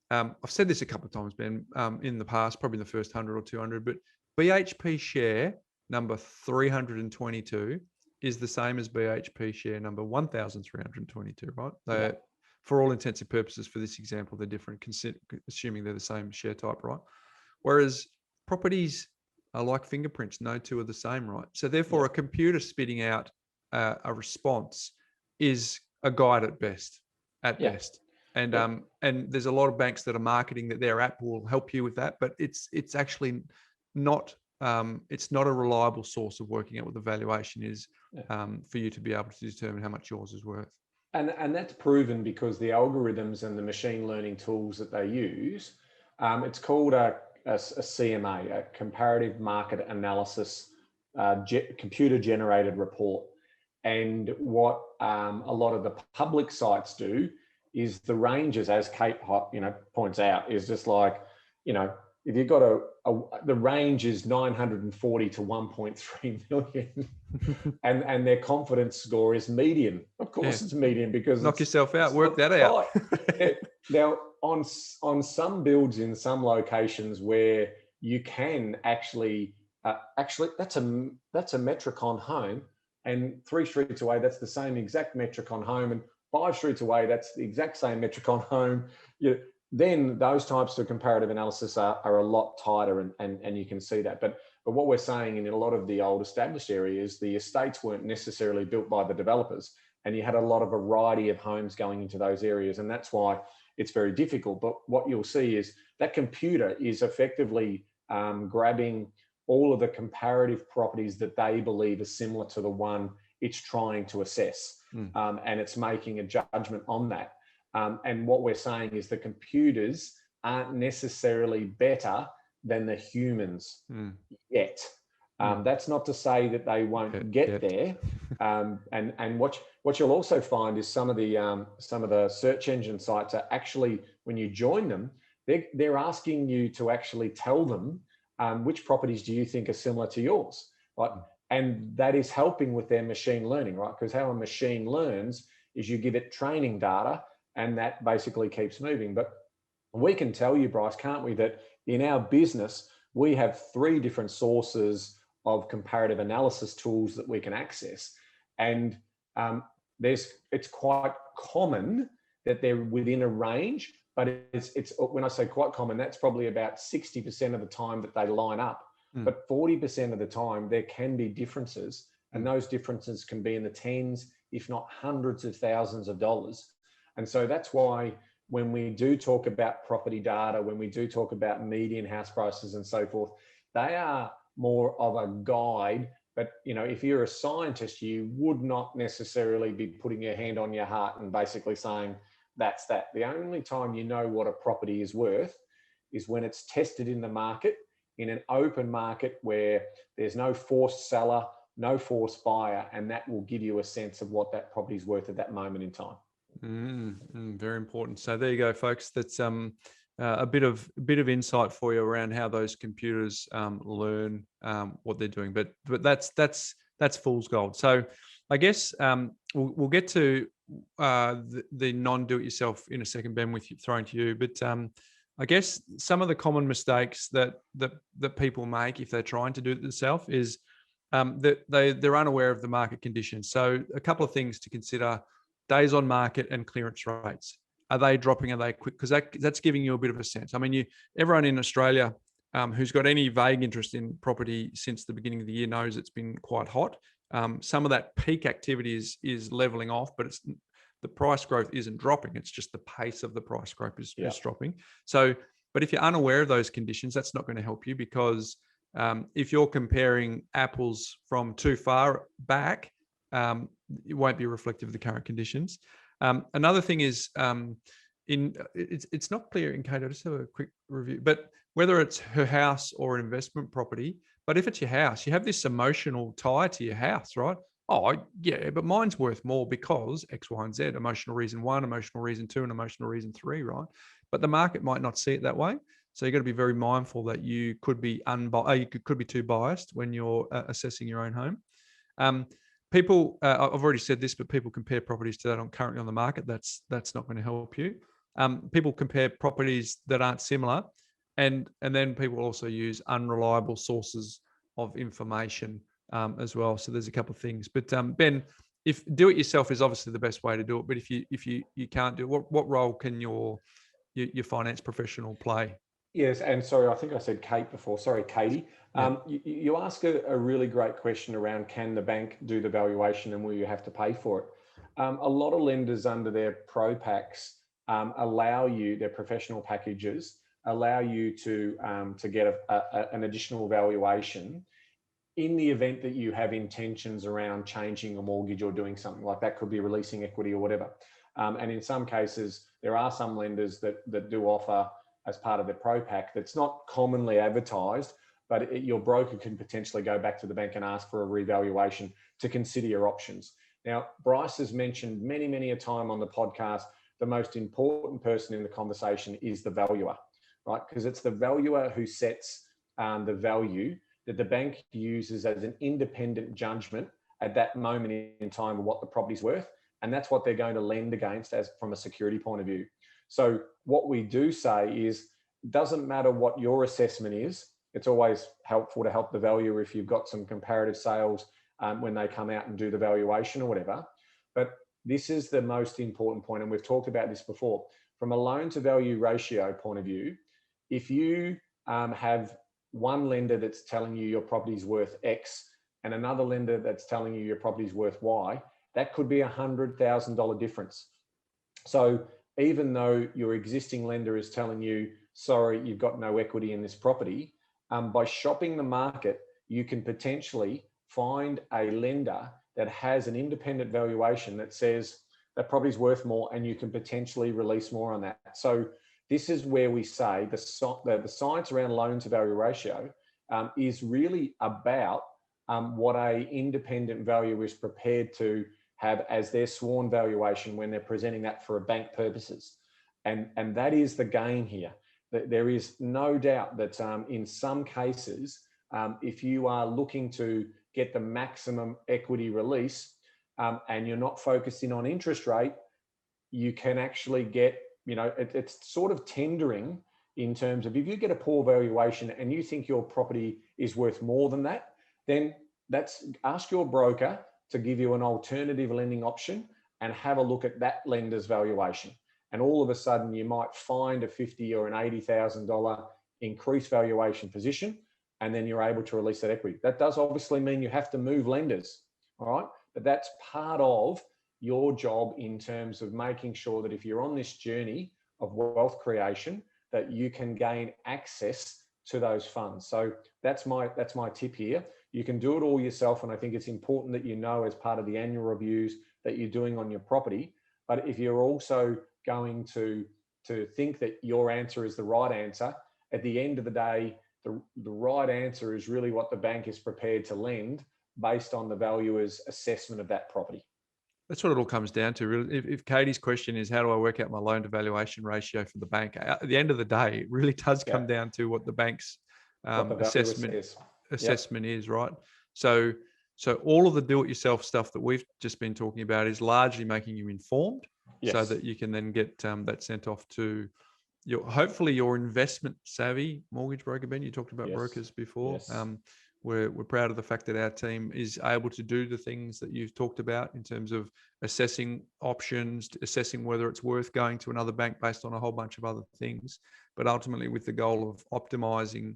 I've said this a couple of times, Ben, in the past, probably in the first 100 or 200, but BHP share number 322 is the same as BHP share number 1,322, right? For all intents and purposes, for this example, they're different, assuming they're the same share type, right? Whereas properties are like fingerprints, no two are the same, right? So therefore, a computer spitting out a response is a guide at best, best. And and there's a lot of banks that are marketing that their app will help you with that, but it's actually not. It's not a reliable source of working out what the valuation is for you to be able to determine how much yours is worth. And that's proven because the algorithms and the machine learning tools that they use, it's called a CMA, a comparative market analysis, computer generated report. And what a lot of the public sites do is the ranges, as Kate, points out, is just like, if you've got the range is 940 to 1.3 million, and their confidence score is median. Of course, it's median because knock yourself out, work that out. Now, on some builds in some locations where you can actually that's a Metricon home, and 3 streets away that's the same exact Metricon home, and 5 streets away that's the exact same Metricon home. Then those types of comparative analysis are a lot tighter, and you can see that. But what we're saying in a lot of the old established areas, the estates weren't necessarily built by the developers, and you had a lot of variety of homes going into those areas, and that's why it's very difficult. But what you'll see is that computer is effectively grabbing all of the comparative properties that they believe are similar to the one it's trying to assess, and it's making a judgment on that. And what we're saying is the computers aren't necessarily better than the humans yet. That's not to say that they won't get there. And what you'll also find is some of the search engine sites are actually, when you join them, they're asking you to actually tell them which properties do you think are similar to yours, right? And that is helping with their machine learning, right? Because how a machine learns is you give it training data, and that basically keeps moving. But we can tell you, Bryce, can't we, that in our business, we have 3 different sources of comparative analysis tools that we can access. And it's quite common that they're within a range, but it's when I say quite common, that's probably about 60% of the time that they line up. But 40% of the time, there can be differences, and those differences can be in the tens, if not hundreds of thousands of dollars. And so that's why when we do talk about property data, when we do talk about median house prices and so forth, they are more of a guide. But, if you're a scientist, you would not necessarily be putting your hand on your heart and basically saying, that's that. The only time you know what a property is worth is when it's tested in the market, in an open market where there's no forced seller, no forced buyer, and that will give you a sense of what that property is worth at that moment in time. Very important. So there you go, folks. That's a bit of insight for you around how those computers learn what they're doing. But that's fool's gold. So I guess we'll get to the non-do-it-yourself in a second, Ben, with you throwing to you. But I guess some of the common mistakes that people make if they're trying to do it themselves is that they're unaware of the market conditions. So a couple of things to consider: days on market and clearance rates. Are they dropping? Are they quick? Because that's giving you a bit of a sense. I mean, everyone in Australia who's got any vague interest in property since the beginning of the year knows it's been quite hot. Some of that peak activity is leveling off, but the price growth isn't dropping. It's just the pace of the price growth is dropping. So, but if you're unaware of those conditions, that's not going to help you, because if you're comparing apples from too far back, it won't be reflective of the current conditions. Another thing is, it's not clear in Kate. I just have a quick review, but whether it's her house or an investment property, but if it's your house, you have this emotional tie to your house, right? Oh, yeah, but mine's worth more because X, Y, and Z, emotional reason 1, emotional reason 2, and emotional reason 3, right? But the market might not see it that way. So you've got to be very mindful that you could be could be too biased when you're assessing your own home. People, I've already said this, but people compare properties to that on currently on the market. That's not going to help you. People compare properties that aren't similar, and then people also use unreliable sources of information as well. So there's a couple of things. But Ben, if do it yourself is obviously the best way to do it. But if you can't do it, what role can your finance professional play? Yes, and sorry, I think I said Kate before. Sorry, Katie. You ask a really great question around, can the bank do the valuation and will you have to pay for it? A lot of lenders under their pro packs allow you, their professional packages, allow you to get an additional valuation in the event that you have intentions around changing a mortgage or doing something like that. Could be releasing equity or whatever. And in some cases, there are some lenders that do offer as part of the Pro Pack that's not commonly advertised, but your broker can potentially go back to the bank and ask for a revaluation to consider your options. Now, Bryce has mentioned many a time on the podcast, the most important person in the conversation is the valuer, right? Because it's the valuer who sets the value that the bank uses as an independent judgment at that moment in time of what the property's worth. And that's what they're going to lend against as from a security point of view. So what we do say is, it doesn't matter what your assessment is, it's always helpful to help the valuer if you've got some comparative sales when they come out and do the valuation or whatever. But this is the most important point, and we've talked about this before. From a loan to value ratio point of view, if you have one lender that's telling you your property's worth X and another lender that's telling you your property's worth Y, that could be $100,000 difference. So even though your existing lender is telling you, sorry, you've got no equity in this property, by shopping the market, you can potentially find a lender that has an independent valuation that says that property's worth more, and you can potentially release more on that. So this is where we say the science around loan to value ratio is really about what a independent valuer is prepared to have as their sworn valuation when they're presenting that for a bank purposes. And that is the gain here. There is no doubt that in some cases, if you are looking to get the maximum equity release and you're not focusing on interest rate, you can actually get, it's sort of tendering in terms of if you get a poor valuation and you think your property is worth more than that, then ask your broker to give you an alternative lending option and have a look at that lender's valuation. And all of a sudden you might find a $50,000 or an $80,000 increased valuation position, and then you're able to release that equity. That does obviously mean you have to move lenders, all right? But that's part of your job in terms of making sure that if you're on this journey of wealth creation, that you can gain access to those funds. So that's my tip here. You can do it all yourself, and I think it's important that you know as part of the annual reviews that you're doing on your property. But if you're also going to think that your answer is the right answer, at the end of the day, the right answer is really what the bank is prepared to lend based on the valuer's assessment of that property. That's what it all comes down to. Really. If Katie's question is, how do I work out my loan to valuation ratio for the bank? At the end of the day, it really does come down to what the bank's assessment is, right? So all of the do-it-yourself stuff that we've just been talking about is largely making you informed, so that you can then get that sent off to hopefully your investment savvy mortgage broker. Ben, you talked about brokers before. Yes. We're proud of the fact that our team is able to do the things that you've talked about in terms of assessing options, assessing whether it's worth going to another bank based on a whole bunch of other things, but ultimately with the goal of optimizing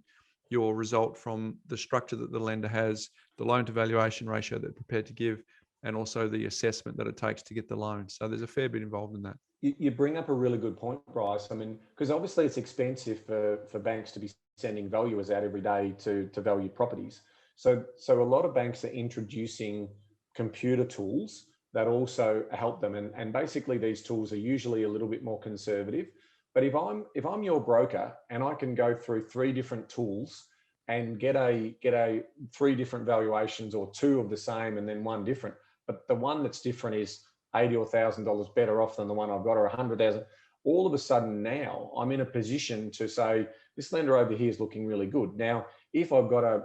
your result from the structure that the lender has, the loan to valuation ratio that they're prepared to give, and also the assessment that it takes to get the loan. So there's a fair bit involved in that. You bring up a really good point, Bryce. I mean, because obviously it's expensive for banks to be sending valuers out every day to value properties. So a lot of banks are introducing computer tools that also help them. And basically these tools are usually a little bit more conservative. But if I'm your broker and I can go through 3 different tools and get a 3 different valuations, or 2 of the same and then 1 different, but the one that's different is $80,000 or $1,000 better off than the one I've got, or 100,000. All of a sudden now I'm in a position to say, this lender over here is looking really good. Now, if I've got a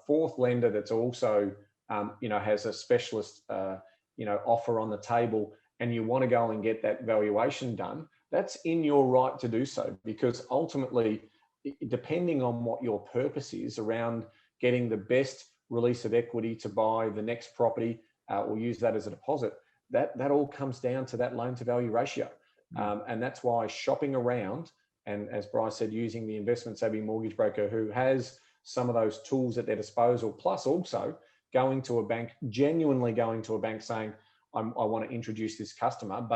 4th lender that's also, has a specialist, offer on the table, and you want to go and get that valuation done, that's in your right to do so, because ultimately, depending on what your purpose is around getting the best release of equity to buy the next property or use that as a deposit, that all comes down to that loan to value ratio. And that's why shopping around, and as Bryce said, using the investment savvy mortgage broker who has some of those tools at their disposal, plus also going to a bank, genuinely going to a bank saying, I want to introduce this customer,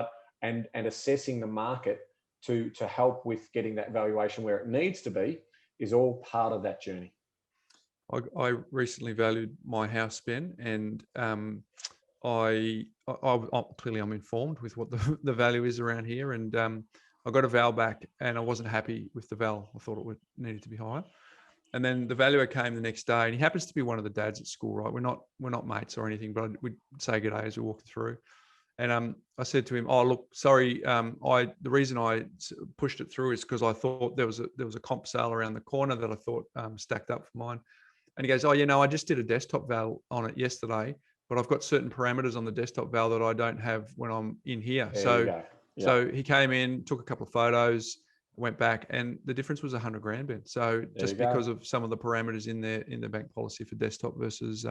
and assessing the market to help with getting that valuation where it needs to be, is all part of that journey. I recently valued my house, Ben, and I clearly I'm informed with what the value is around here, and I got a val back and I wasn't happy with the val. I thought it needed to be higher. And then the valuer came the next day, and he happens to be one of the dads at school, right? We're not mates or anything, but we'd say good day as we walked through. And I said to him, "Oh, look, sorry. The reason I pushed it through is because I thought there was a comp sale around the corner that I thought stacked up for mine." And he goes, "Oh, I just did a desktop val on it yesterday, but I've got certain parameters on the desktop val that I don't have when I'm in here." There you go. So he came in, took a couple of photos, went back, and the difference was $100,000, Ben. So just because of some of the parameters in the bank policy for desktop versus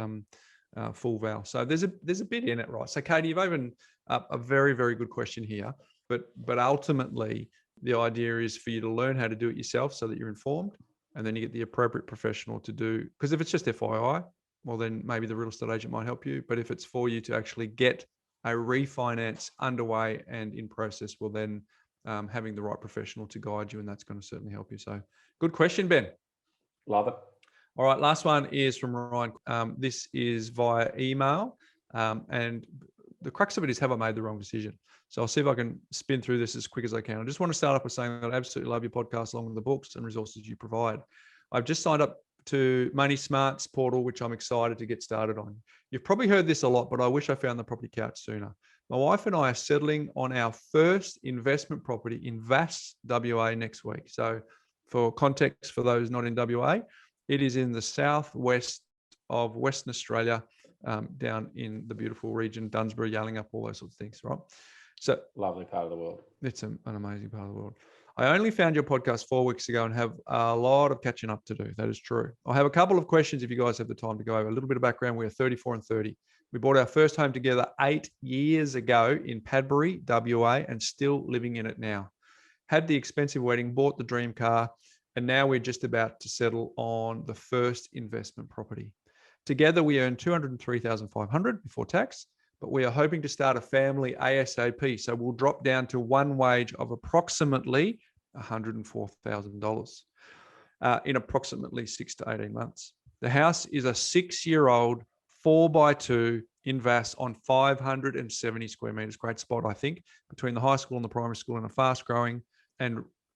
full val. So there's a bit in it, right? So Katie, you've opened up a very, very good question here, but ultimately the idea is for you to learn how to do it yourself so that you're informed, and then you get the appropriate professional to do. Because if it's just FYI, well, then maybe the real estate agent might help you. But if it's for you to actually get a refinance underway and in process, well, then having the right professional to guide you, and that's going to certainly help you. So good question, Ben. Love it. All right, last one is from Ryan. This is via email, and the crux of it is, have I made the wrong decision? So I'll see if I can spin through this as quick as I can. I just want to start off with saying that I absolutely love your podcast along with the books and resources you provide. I've just signed up to Money Smart's portal, which I'm excited to get started on. You've probably heard this a lot, but I wish I found the property couch sooner. My wife and I are settling on our first investment property in Vass, WA next week. So for context, for those not in WA, it is in the southwest of Western Australia, down in the beautiful region, Dunsborough, Yallingup, all those sorts of things, right? So lovely part of the world. It's an amazing part of the world. I only found your podcast 4 weeks ago and have a lot of catching up to do. That is true. I have a couple of questions if you guys have the time to go over. A little bit of background. We are 34 and 30. We bought our first home together 8 years ago in Padbury, WA, and still living in it now. Had the expensive wedding, bought the dream car, and now we're just about to settle on the first investment property. Together, we earn $203,500 before tax, but we are hoping to start a family ASAP. So we'll drop down to one wage of approximately $104,000 in approximately 6 to 18 months. The house is a 6-year-old 4x2 in Vass on 570 square meters. Great spot, I think, between the high school and the primary school, in a fast-growing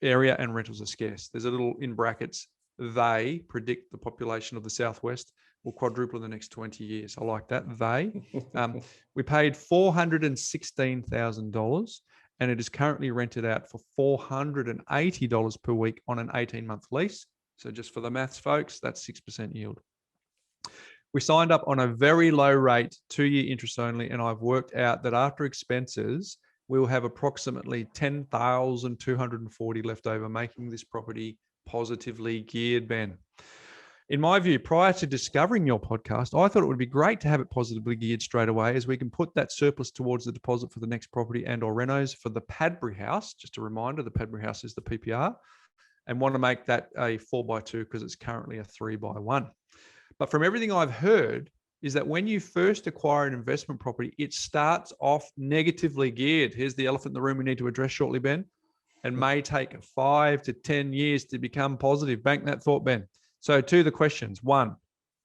area, and rentals are scarce. There's a little in brackets. They predict the population of the Southwest will quadruple in the next 20 years. I like that. We paid $416,000, and it is currently rented out for $480 per week on an 18-month lease. So just for the maths, folks, that's 6% yield. We signed up on a very low rate, 2-year interest only, and I've worked out that after expenses, we will have approximately $10,240 left over, making this property positively geared, Ben. In my view, prior to discovering your podcast, I thought it would be great to have it positively geared straight away, as we can put that surplus towards the deposit for the next property and or renos for the Padbury house. Just a reminder, the Padbury house is the PPR, and want to make that a 4x2 because it's currently a 3x1. But from everything I've heard is that when you first acquire an investment property, it starts off negatively geared. Here's the elephant in the room we need to address shortly, Ben, and may take 5 to 10 years to become positive. Bank that thought, Ben. So to the questions. 1,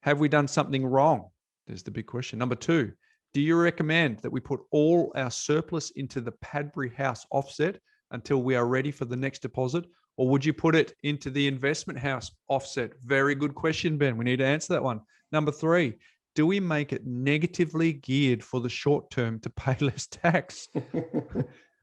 have we done something wrong? There's the big question. Number 2, do you recommend that we put all our surplus into the Padbury house offset until we are ready for the next deposit? Or would you put it into the investment house offset? Very good question, Ben. We need to answer that one. Number 3, do we make it negatively geared for the short term to pay less tax?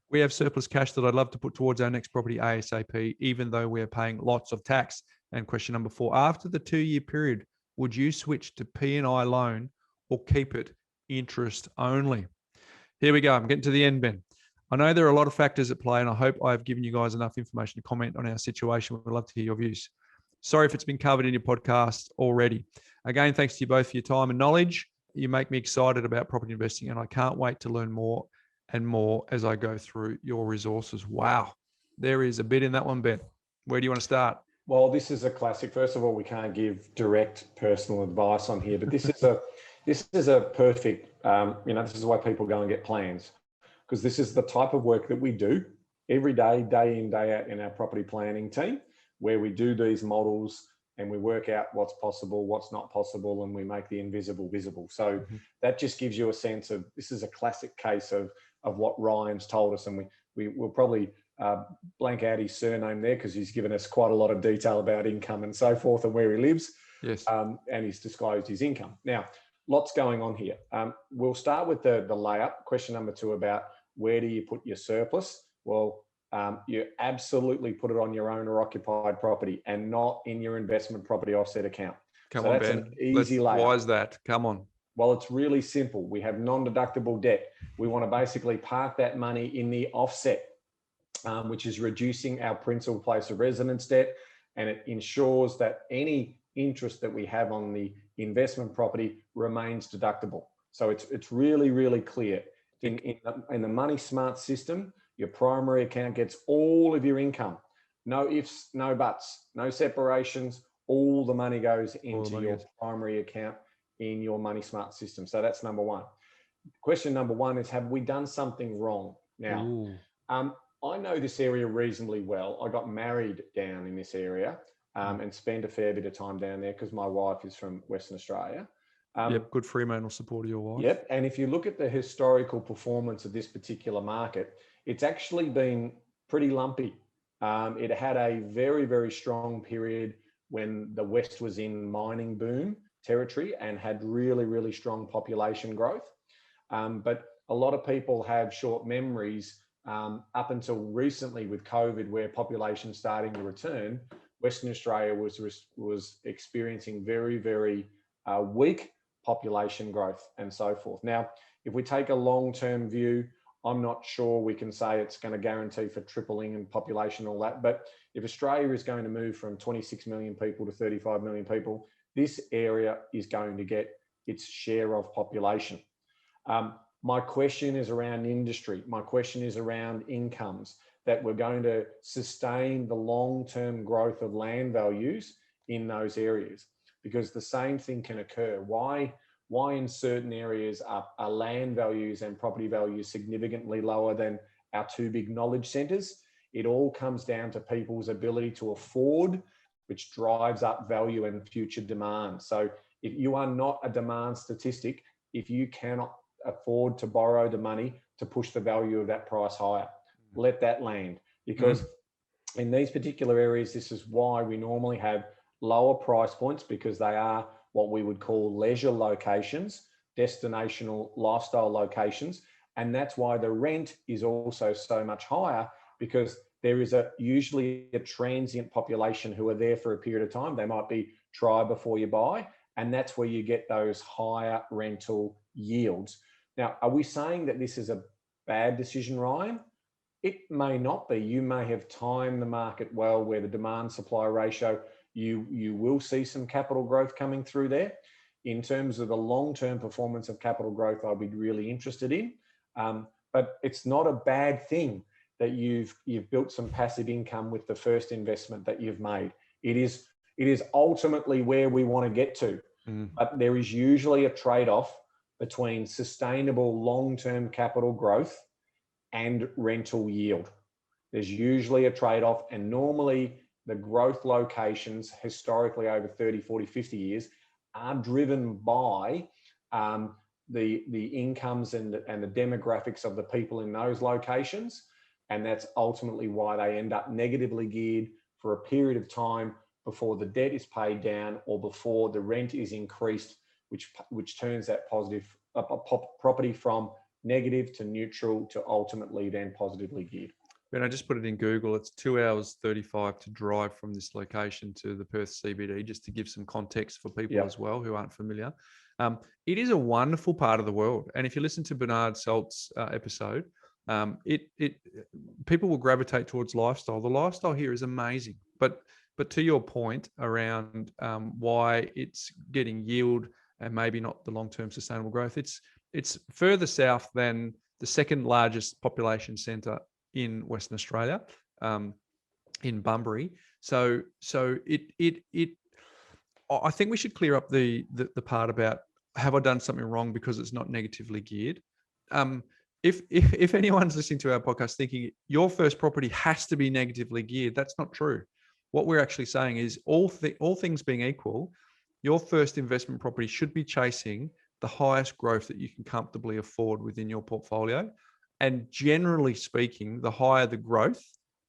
We have surplus cash that I'd love to put towards our next property ASAP, even though we're paying lots of tax. And question number 4, after the 2-year period, would you switch to P&I loan or keep it interest only? Here we go. I'm getting to the end, Ben. I know there are a lot of factors at play, and I hope I've given you guys enough information to comment on our situation. We'd love to hear your views. Sorry if it's been covered in your podcast already. Again, thanks to you both for your time and knowledge. You make me excited about property investing, and I can't wait to learn more and more as I go through your resources. Wow. There is a bit in that one, Ben. Where do you want to start? Well, this is a classic. First of all, we can't give direct personal advice on here, but this is a perfect, this is why people go and get plans, because this is the type of work that we do every day, day in, day out in our property planning team, where we do these models and we work out what's possible, what's not possible, and we make the invisible visible. So that just gives you a sense of, this is a classic case of what Ryan's told us, and we will probably blank out his surname there because he's given us quite a lot of detail about income and so forth and where he lives. Yes. And he's disclosed his income. Now, lots going on here. We'll start with the layup. Question number 2 about where do you put your surplus? Well, you absolutely put it on your own or occupied property and not in your investment property offset account. Come so on, that's Ben. an easy layup. Why is that? Come on. Well, it's really simple. We have non-deductible debt. We want to basically park that money in the offset, which is reducing our principal place of residence debt, and it ensures that any interest that we have on the investment property remains deductible. So it's really, really clear. In the Money Smart system, your primary account gets all of your income. No ifs, no buts, no separations. All the money goes into your primary account in your Money Smart system. So that's number 1. Question number 1 is, have we done something wrong? Now, I know this area reasonably well. I got married down in this area and spent a fair bit of time down there because my wife is from Western Australia. Yep, good Fremantle support of your wife. Yep, and if you look at the historical performance of this particular market, it's actually been pretty lumpy. It had a very, very strong period when the West was in mining boom territory and had really, really strong population growth. But a lot of people have short memories up until recently with COVID, where population starting to return. Western Australia was experiencing very, very weak population growth and so forth. Now, if we take a long-term view, I'm not sure we can say it's going to guarantee for tripling in population and all that. But if Australia is going to move from 26 million people to 35 million people, this area is going to get its share of population. My question is around industry. My question is around incomes, that we're going to sustain the long-term growth of land values in those areas, because the same thing can occur. Why in certain areas are land values and property values significantly lower than our 2 big knowledge centres? It all comes down to people's ability to afford, which drives up value and future demand. So if you are not a demand statistic, if you cannot afford to borrow the money to push the value of that price higher, let that land. Because in these particular areas, this is why we normally have lower price points, because they are what we would call leisure locations, destinational lifestyle locations. And that's why the rent is also so much higher, because there is usually a transient population who are there for a period of time. They might be try before you buy. And that's where you get those higher rental yields. Now, are we saying that this is a bad decision, Ryan? It may not be. You may have timed the market well, where the demand supply ratio, you will see some capital growth coming through there. In terms of the long-term performance of capital growth, I'll be really interested in. But it's not a bad thing that you've built some passive income with the first investment that you've made. It is ultimately where we want to get to. But there is usually a trade-off between sustainable long-term capital growth and rental yield. There's usually a trade-off, and normally the growth locations historically over 30, 40, 50 years are driven by the incomes and the demographics of the people in those locations. And that's ultimately why they end up negatively geared for a period of time before the debt is paid down or before the rent is increased, which turns that property from negative to neutral to ultimately then positively geared. Ben, I just put it in Google. It's 2 hours 35 to drive from this location to the Perth CBD, just to give some context for people as well who aren't familiar. It is a wonderful part of the world. And if you listen to Bernard Salt's episode, people will gravitate towards lifestyle. The lifestyle here is amazing. But to your point around why it's getting yield and maybe not the long-term sustainable growth, it's further south than the second largest population centre in Western Australia, in Bunbury. So I think we should clear up the part about, have I done something wrong because it's not negatively geared? If anyone's listening to our podcast thinking your first property has to be negatively geared, that's not true. What we're actually saying is all things being equal, your first investment property should be chasing the highest growth that you can comfortably afford within your portfolio. And generally speaking, the higher the growth,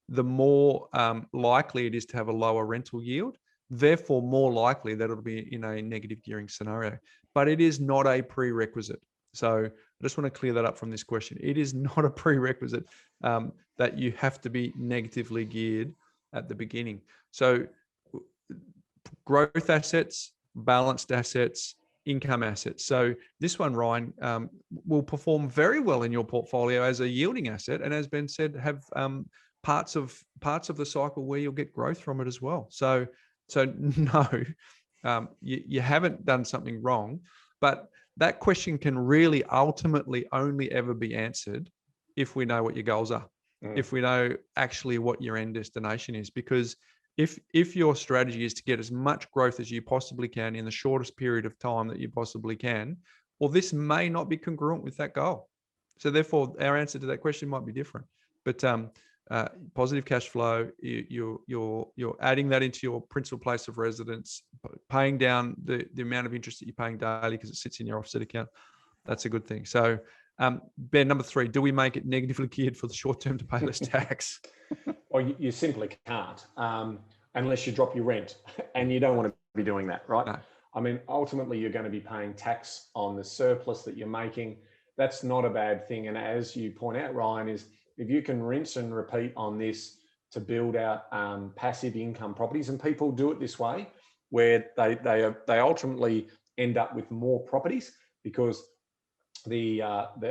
the more likely it is to have a lower rental yield, therefore more likely that it'll be in a negative gearing scenario. But it is not a prerequisite. So I just want to clear that up from this question. It is not a prerequisite that you have to be negatively geared at the beginning. So growth assets, balanced assets, income assets. So this one, Ryan, will perform very well in your portfolio as a yielding asset, and as Ben said, have parts of the cycle where you'll get growth from it as well. So no, you haven't done something wrong, but that question can really ultimately only ever be answered if we know what your goals are, if we know actually what your end destination is. Because if your strategy is to get as much growth as you possibly can in the shortest period of time that you possibly can, well, this may not be congruent with that goal. So therefore, our answer to that question might be different. But positive cash flow, you're adding that into your principal place of residence, paying down the amount of interest that you're paying daily because it sits in your offset account. That's a good thing. So Ben, number 3, do we make it negatively geared for the short term to pay less tax? Well, you simply can't unless you drop your rent, and you don't want to be doing that, right? No. I mean, ultimately, you're going to be paying tax on the surplus that you're making. That's not a bad thing. And as you point out, Ryan, is if you can rinse and repeat on this to build out passive income properties, and people do it this way, where they ultimately end up with more properties because the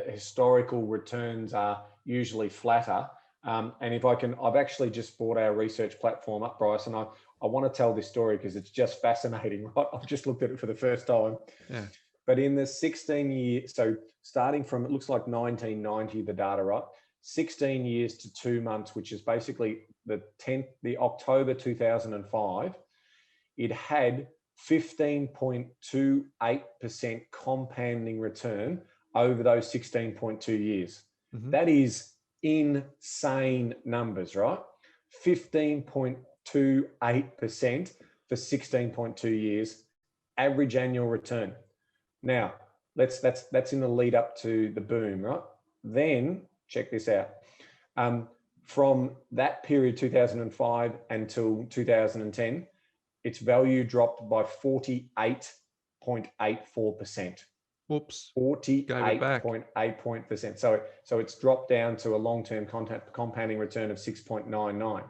historical returns are usually flatter. And if I can, I've actually just brought our research platform up, Bryce, and I want to tell this story because it's just fascinating, right? I've just looked at it for the first time. Yeah. But in the 16 years, so starting from, it looks like 1990, the data, right? 16 years to 2 months, which is basically the October 2005, it had 15.28% compounding return over those 16.2 years. Mm-hmm. That is insane numbers, right? 15.28% for 16.2 years, average annual return. Now, that's in the lead up to the boom, right? Then check this out. From that period, 2005 until 2010, its value dropped by 48.84%. Whoops. 48.8%. So it's dropped down to a long-term compounding return of 6.99.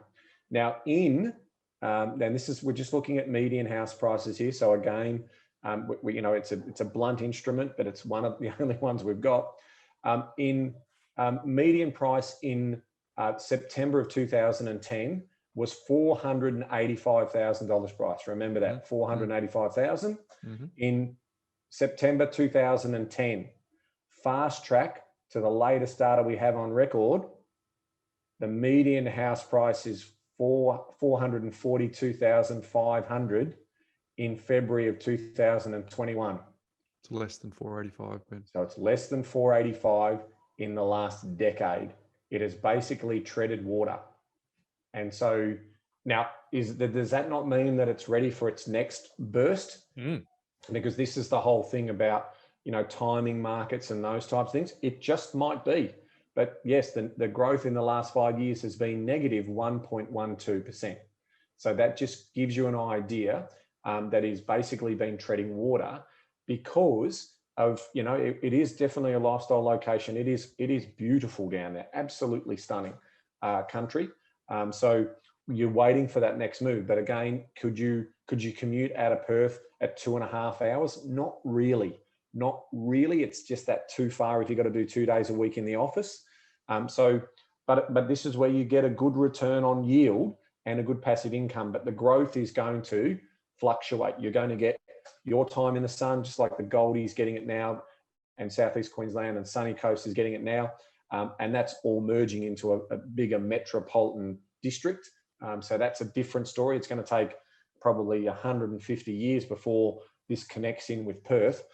Now then we're just looking at median house prices here. So again, it's a blunt instrument, but it's one of the only ones we've got. Median price in September of 2010 was $485,000 price. Remember that, $485,000. Mm-hmm. In September 2010, fast track to the latest data we have on record, the median house price is $442,500 in February of 2021. It's less than 485, Ben. So it's less than 485 in the last decade. It has basically treaded water. And so now, does that not mean that it's ready for its next burst? Because this is the whole thing about, timing markets and those types of things. It just might be. But yes, the growth in the last 5 years has been negative 1.12%. So that just gives you an idea that is basically been treading water because of, it is definitely a lifestyle location. It is beautiful down there, absolutely stunning country. So you're waiting for that next move. But again, could you commute out of Perth at 2.5 hours? Not really. It's just that too far if you've got to do 2 days a week in the office. But this is where you get a good return on yield and a good passive income. But the growth is going to fluctuate. You're going to get your time in the sun, just like the Goldie's getting it now, and Southeast Queensland and Sunny Coast is getting it now. And that's all merging into a bigger metropolitan district. So that's a different story. It's going to take probably 150 years before this connects in with Perth,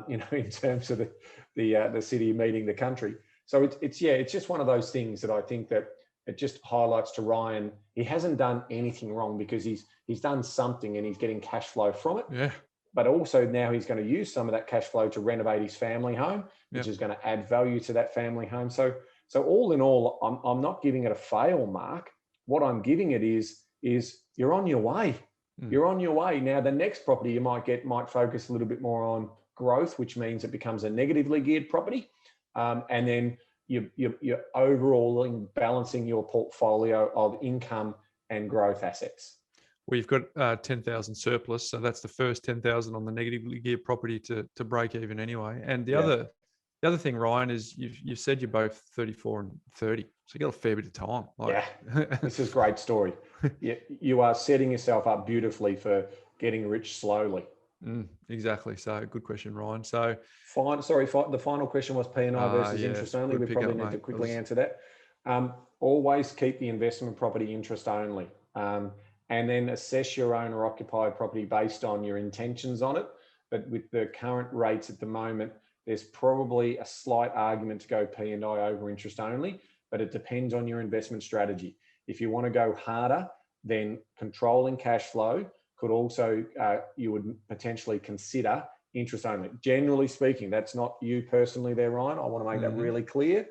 in terms of the city meeting the country. So it's just one of those things that I think that it just highlights to Ryan. He hasn't done anything wrong because he's done something and he's getting cash flow from it. Yeah. But also now he's going to use some of that cash flow to renovate his family home, which is going to add value to that family home. So So all in all, I'm not giving it a fail, Mark. What I'm giving it is you're on your way. You're on your way. Now, the next property you might focus a little bit more on growth, which means it becomes a negatively geared property. And then you're overall balancing your portfolio of income and growth assets. Well, you've got 10,000 surplus, so that's the first 10,000 on the negatively geared property to break even anyway. And the other thing, Ryan, is you've said you're both 34 and 30, so you got a fair bit of time. This is a great story. You are setting yourself up beautifully for getting rich slowly. Exactly. So good question, Ryan. So the final question was P&I versus interest only. We probably need to quickly answer that. Always keep the investment property interest only. And then assess your owner occupied property based on your intentions on it. But with the current rates at the moment, there's probably a slight argument to go P&I over interest only, but it depends on your investment strategy. If you want to go harder, then controlling cash flow could also, you would potentially consider interest only. Generally speaking, that's not you personally there, Ryan. I want to make that really clear.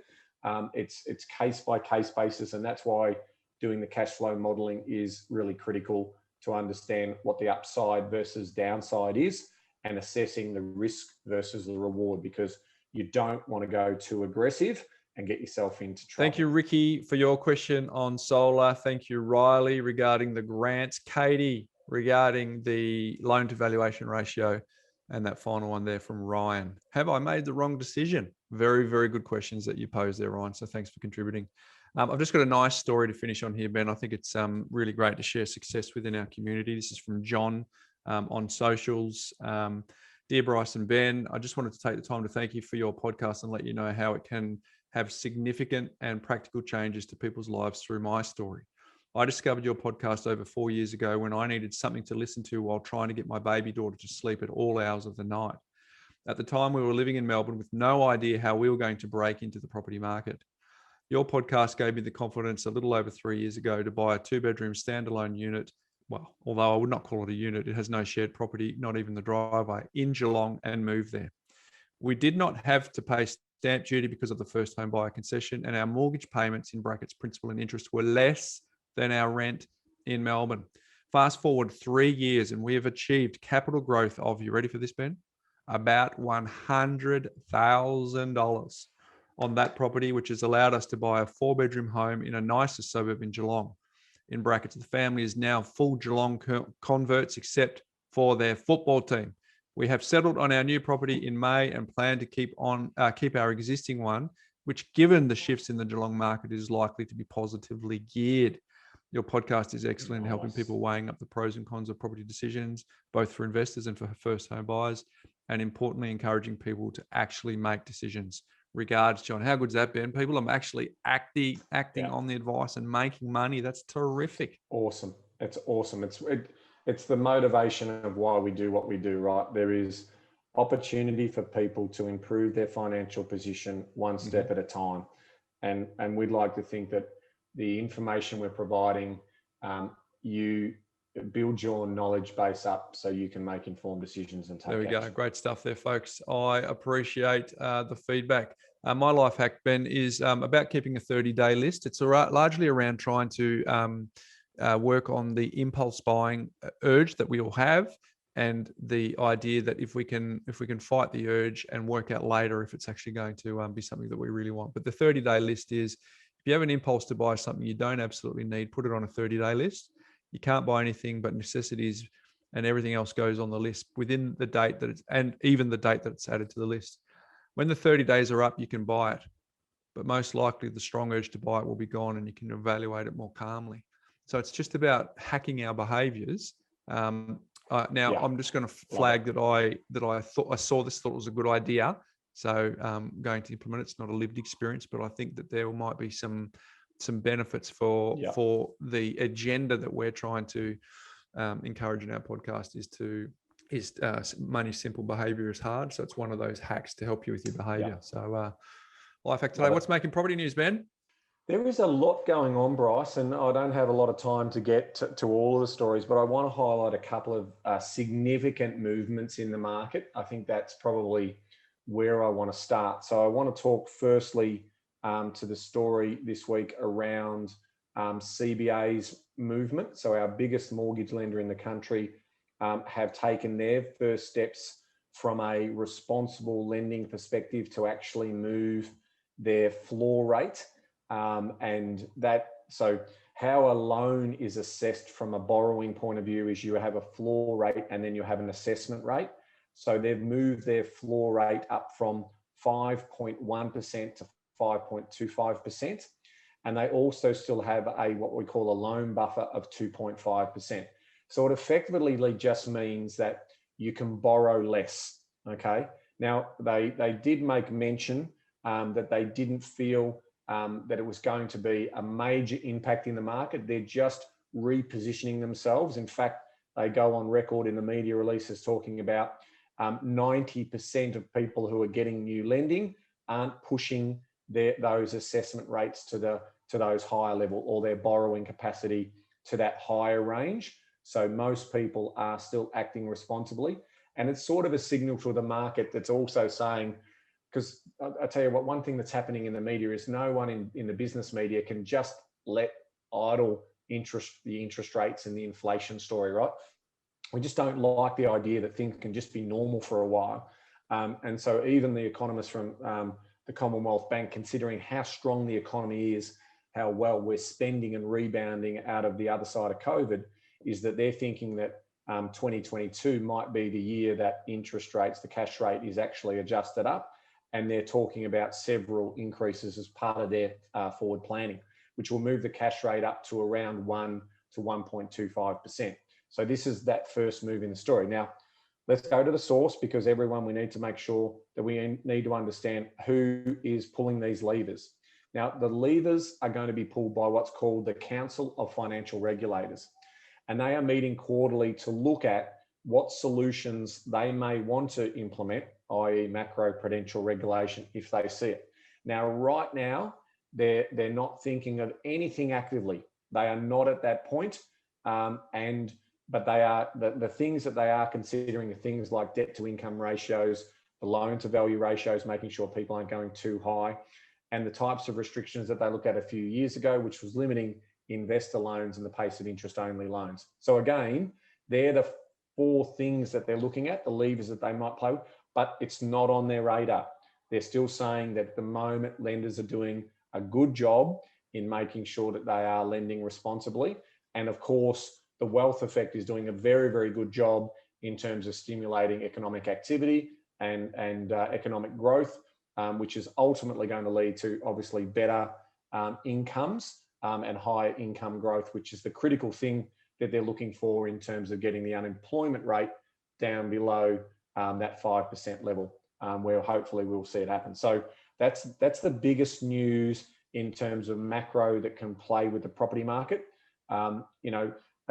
It's case by case basis, and that's why doing the cash flow modeling is really critical to understand what the upside versus downside is and assessing the risk versus the reward, because you don't want to go too aggressive and get yourself into trouble. Thank you, Ricky, for your question on solar. Thank you, Riley, regarding the grants. Katie, regarding the loan to valuation ratio. And that final one there from Ryan. Have I made the wrong decision? Very, very good questions that you posed there, Ryan. So thanks for contributing. I've just got a nice story to finish on here, Ben. I think it's really great to share success within our community. This is from John on socials. Dear Bryce and Ben, I just wanted to take the time to thank you for your podcast and let you know how it can have significant and practical changes to people's lives through my story. I discovered your podcast over 4 years ago when I needed something to listen to while trying to get my baby daughter to sleep at all hours of the night. At the time, we were living in Melbourne with no idea how we were going to break into the property market. Your podcast gave me the confidence a little over 3 years ago to buy a 2-bedroom standalone unit. Well, although I would not call it a unit, it has no shared property, not even the driveway, in Geelong, and move there. We did not have to pay stamp duty because of the first home buyer concession, and our mortgage payments, in brackets principal and interest, were less than our rent in Melbourne. Fast forward 3 years and we have achieved capital growth of, you ready for this, Ben? About $100,000 on that property, which has allowed us to buy a 4-bedroom home in a nicer suburb in Geelong. In brackets, the family is now full Geelong converts except for their football team. We have settled on our new property in May and plan to keep our existing one, which, given the shifts in the Geelong market, is likely to be positively geared. Your podcast is excellent, helping people weighing up the pros and cons of property decisions, both for investors and for first home buyers, and importantly, encouraging people to actually make decisions. Regards, John. How good's that, Ben? People are actually acting on the advice and making money. That's terrific. Awesome. It's awesome. It's the motivation of why we do what we do, right? There is opportunity for people to improve their financial position one step at a time. And we'd like to think that the information we're providing, you build your knowledge base up so you can make informed decisions and take action. There we go. Great stuff there, folks. I appreciate the feedback. My life hack, Ben, is about keeping a 30-day list. It's largely around trying to work on the impulse buying urge that we all have, and the idea that if we can fight the urge and work out later if it's actually going to be something that we really want. But the 30-day list is, if you have an impulse to buy something you don't absolutely need, put it on a 30-day list. You can't buy anything but necessities, and everything else goes on the list within the date that and even the date that it's added to the list. When the 30 days are up, you can buy it, but most likely the strong urge to buy it will be gone and you can evaluate it more calmly. So it's just about hacking our behaviors. I'm just going to flag that I thought it was a good idea. So going to implement it. It's not a lived experience, but I think that there might be some benefits for the agenda that we're trying to encourage in our podcast is money simple, behavior is hard. So it's one of those hacks to help you with your behavior. So life hack today. What's making property news, Ben? There is a lot going on, Bryce, and I don't have a lot of time to get to all of the stories, but I want to highlight a couple of significant movements in the market. I think that's probably where I want to start. So I want to talk firstly to the story this week around CBA's movement. So our biggest mortgage lender in the country have taken their first steps from a responsible lending perspective to actually move their floor rate. So how a loan is assessed from a borrowing point of view is you have a floor rate and then you have an assessment rate. So they've moved their floor rate up from 5.1% to 5.25%. And they also still have what we call a loan buffer of 2.5%. So it effectively just means that you can borrow less, okay? Now, they did make mention that they didn't feel that it was going to be a major impact in the market. They're just repositioning themselves. In fact, they go on record in the media releases talking about 90% of people who are getting new lending aren't pushing those assessment rates to those higher level, or their borrowing capacity to that higher range. So most people are still acting responsibly. And it's sort of a signal to the market that's also saying, because I tell you what, one thing that's happening in the media is no one in the business media can just let idle the interest rates and the inflation story, right? We just don't like the idea that things can just be normal for a while. And so even the economists from the Commonwealth Bank, considering how strong the economy is, how well we're spending and rebounding out of the other side of COVID, is that they're thinking that 2022 might be the year that interest rates, the cash rate, is actually adjusted up. And they're talking about several increases as part of their forward planning, which will move the cash rate up to around 1 to 1.25%. So this is that first move in the story. Now, let's go to the source, because everyone, we need to make sure that we need to understand who is pulling these levers. Now, the levers are going to be pulled by what's called the Council of Financial Regulators. And they are meeting quarterly to look at what solutions they may want to implement, i.e. macro-prudential regulation, if they see it. Now, right now, they're not thinking of anything actively. They are not at that point. But they are the things that they are considering are things like debt to income ratios, the loan to value ratios, making sure people aren't going too high, and the types of restrictions that they looked at a few years ago, which was limiting investor loans and the pace of interest only loans. So again, they're the 4 things that they're looking at, the levers that they might play with, but it's not on their radar. They're still saying that at the moment lenders are doing a good job in making sure that they are lending responsibly. And of course, the wealth effect is doing a very, very good job in terms of stimulating economic activity and economic growth, which is ultimately going to lead to obviously better incomes and higher income growth, which is the critical thing that they're looking for in terms of getting the unemployment rate down below that 5% level, where hopefully we'll see it happen. So that's the biggest news in terms of macro that can play with the property market.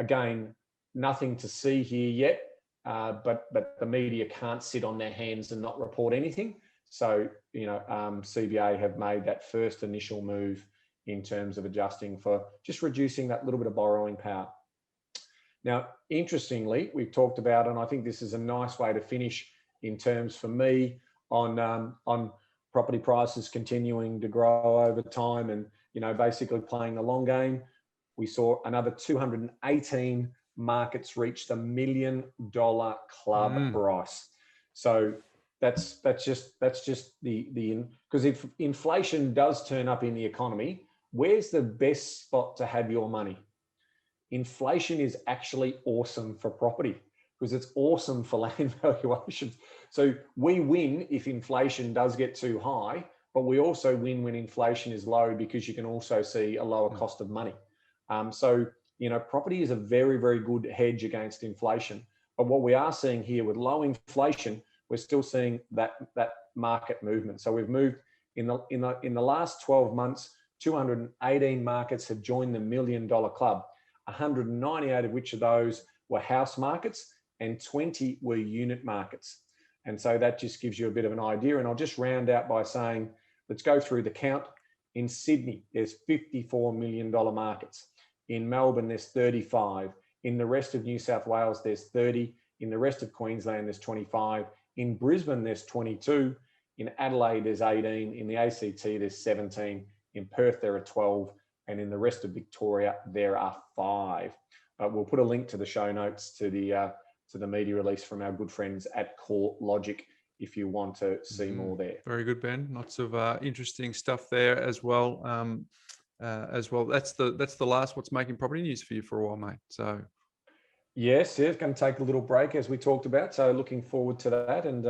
Again, nothing to see here yet, but the media can't sit on their hands and not report anything. So, CBA have made that first initial move in terms of adjusting for just reducing that little bit of borrowing power. Now, interestingly, we've talked about, and I think this is a nice way to finish in terms for me on property prices continuing to grow over time and, basically playing the long game. We saw another 218 markets reach the $1 million club, Bryce. So that's just the because if inflation does turn up in the economy, where's the best spot to have your money? Inflation is actually awesome for property because it's awesome for land valuations. So we win if inflation does get too high, but we also win when inflation is low because you can also see a lower cost of money. So, property is a very, very good hedge against inflation. But what we are seeing here with low inflation, we're still seeing that market movement. So we've moved in the last 12 months, 218 markets have joined the $1 million club, 198 of which of those were house markets and 20 were unit markets. And so that just gives you a bit of an idea. And I'll just round out by saying, let's go through the count. In Sydney, there's $54 million markets. In Melbourne, there's 35. In the rest of New South Wales, there's 30. In the rest of Queensland, there's 25. In Brisbane, there's 22. In Adelaide, there's 18. In the ACT, there's 17. In Perth, there are 12. And in the rest of Victoria, there are 5. We'll put a link to the show notes to the media release from our good friends at Core Logic if you want to see more there. Very good, Ben. Lots of interesting stuff there as well. That's the last What's Making Property News for you for a while, mate. So yes, it's going to take a little break as we talked about. So looking forward to that, and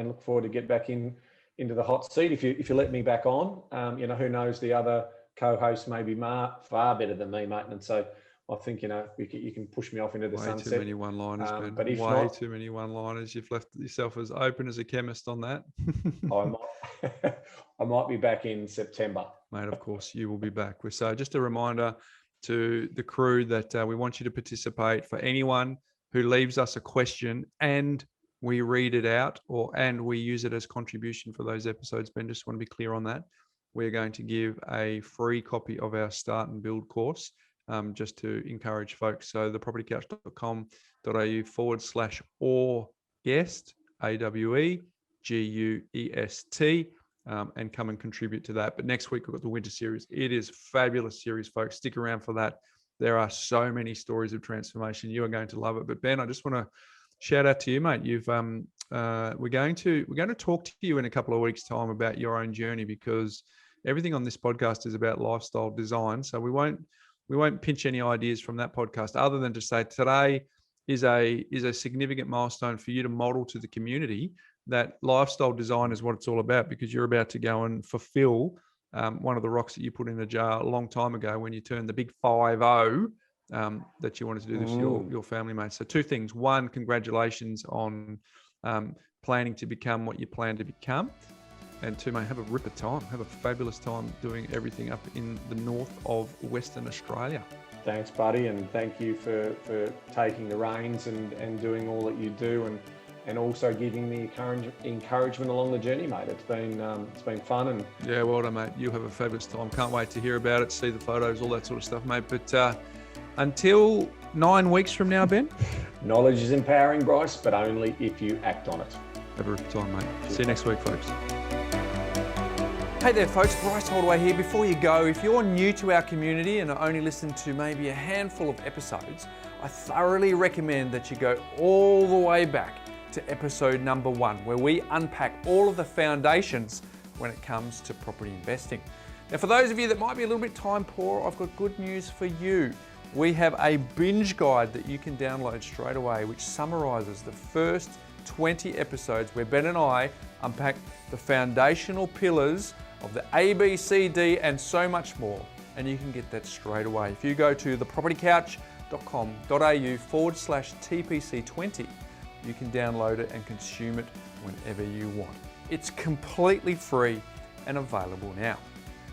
look forward to get back into the hot seat. If you let me back on, who knows, the other co-host may be far better than me, mate. And so I think, you can push me off into the sunset. Way too many one-liners, Ben. But if way not, too many one-liners. You've left yourself as open as a chemist on that. I might be back in September. Mate, of course, you will be back. So just a reminder to the crew that we want you to participate. For anyone who leaves us a question and we read it out and we use it as contribution for those episodes, Ben, just want to be clear on that. We're going to give a free copy of our Start and Build course, just to encourage folks. So thepropertycouch.com.au/or-guest, AWEGUEST, and come and contribute to that. But next week, we've got the winter series. It is a fabulous series, folks. Stick around for that. There are so many stories of transformation. You are going to love it. But Ben, I just want to shout out to you, mate. We're going to talk to you in a couple of weeks' time about your own journey, because everything on this podcast is about lifestyle design. So we won't pinch any ideas from that podcast, other than to say today is a significant milestone for you to model to the community that lifestyle design is what it's all about, because you're about to go and fulfill one of the rocks that you put in the jar a long time ago when you turned the big 5-0 that you wanted to do this for your family, mate. So 2 things. 1, congratulations on planning to become what you plan to become. And 2, mate, have a ripper time. Have a fabulous time doing everything up in the north of Western Australia. Thanks, buddy. And thank you for taking the reins and doing all that you do, and also giving me encouragement along the journey, mate. It's been fun. And yeah, well done, mate. You have a fabulous time. Can't wait to hear about it, see the photos, all that sort of stuff, mate. But until 9 weeks from now, Ben? Knowledge is empowering, Bryce, but only if you act on it. Have a ripper time, mate. See you next week, folks. Hey there folks, Bryce Holdaway here. Before you go, if you're new to our community and only listen to maybe a handful of episodes, I thoroughly recommend that you go all the way back to episode number 1, where we unpack all of the foundations when it comes to property investing. Now, for those of you that might be a little bit time poor, I've got good news for you. We have a binge guide that you can download straight away, which summarizes the first 20 episodes where Ben and I unpack the foundational pillars of the A, B, C, D, and so much more. And you can get that straight away. If you go to thepropertycouch.com.au/TPC20, you can download it and consume it whenever you want. It's completely free and available now.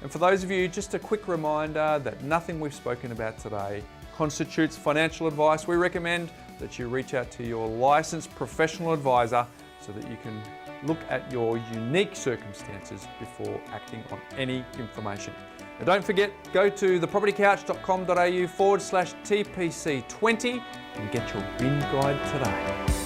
And for those of you, just a quick reminder that nothing we've spoken about today constitutes financial advice. We recommend that you reach out to your licensed professional advisor so that you can look at your unique circumstances before acting on any information. Now don't forget, go to thepropertycouch.com.au/TPC20 and get your bin guide today.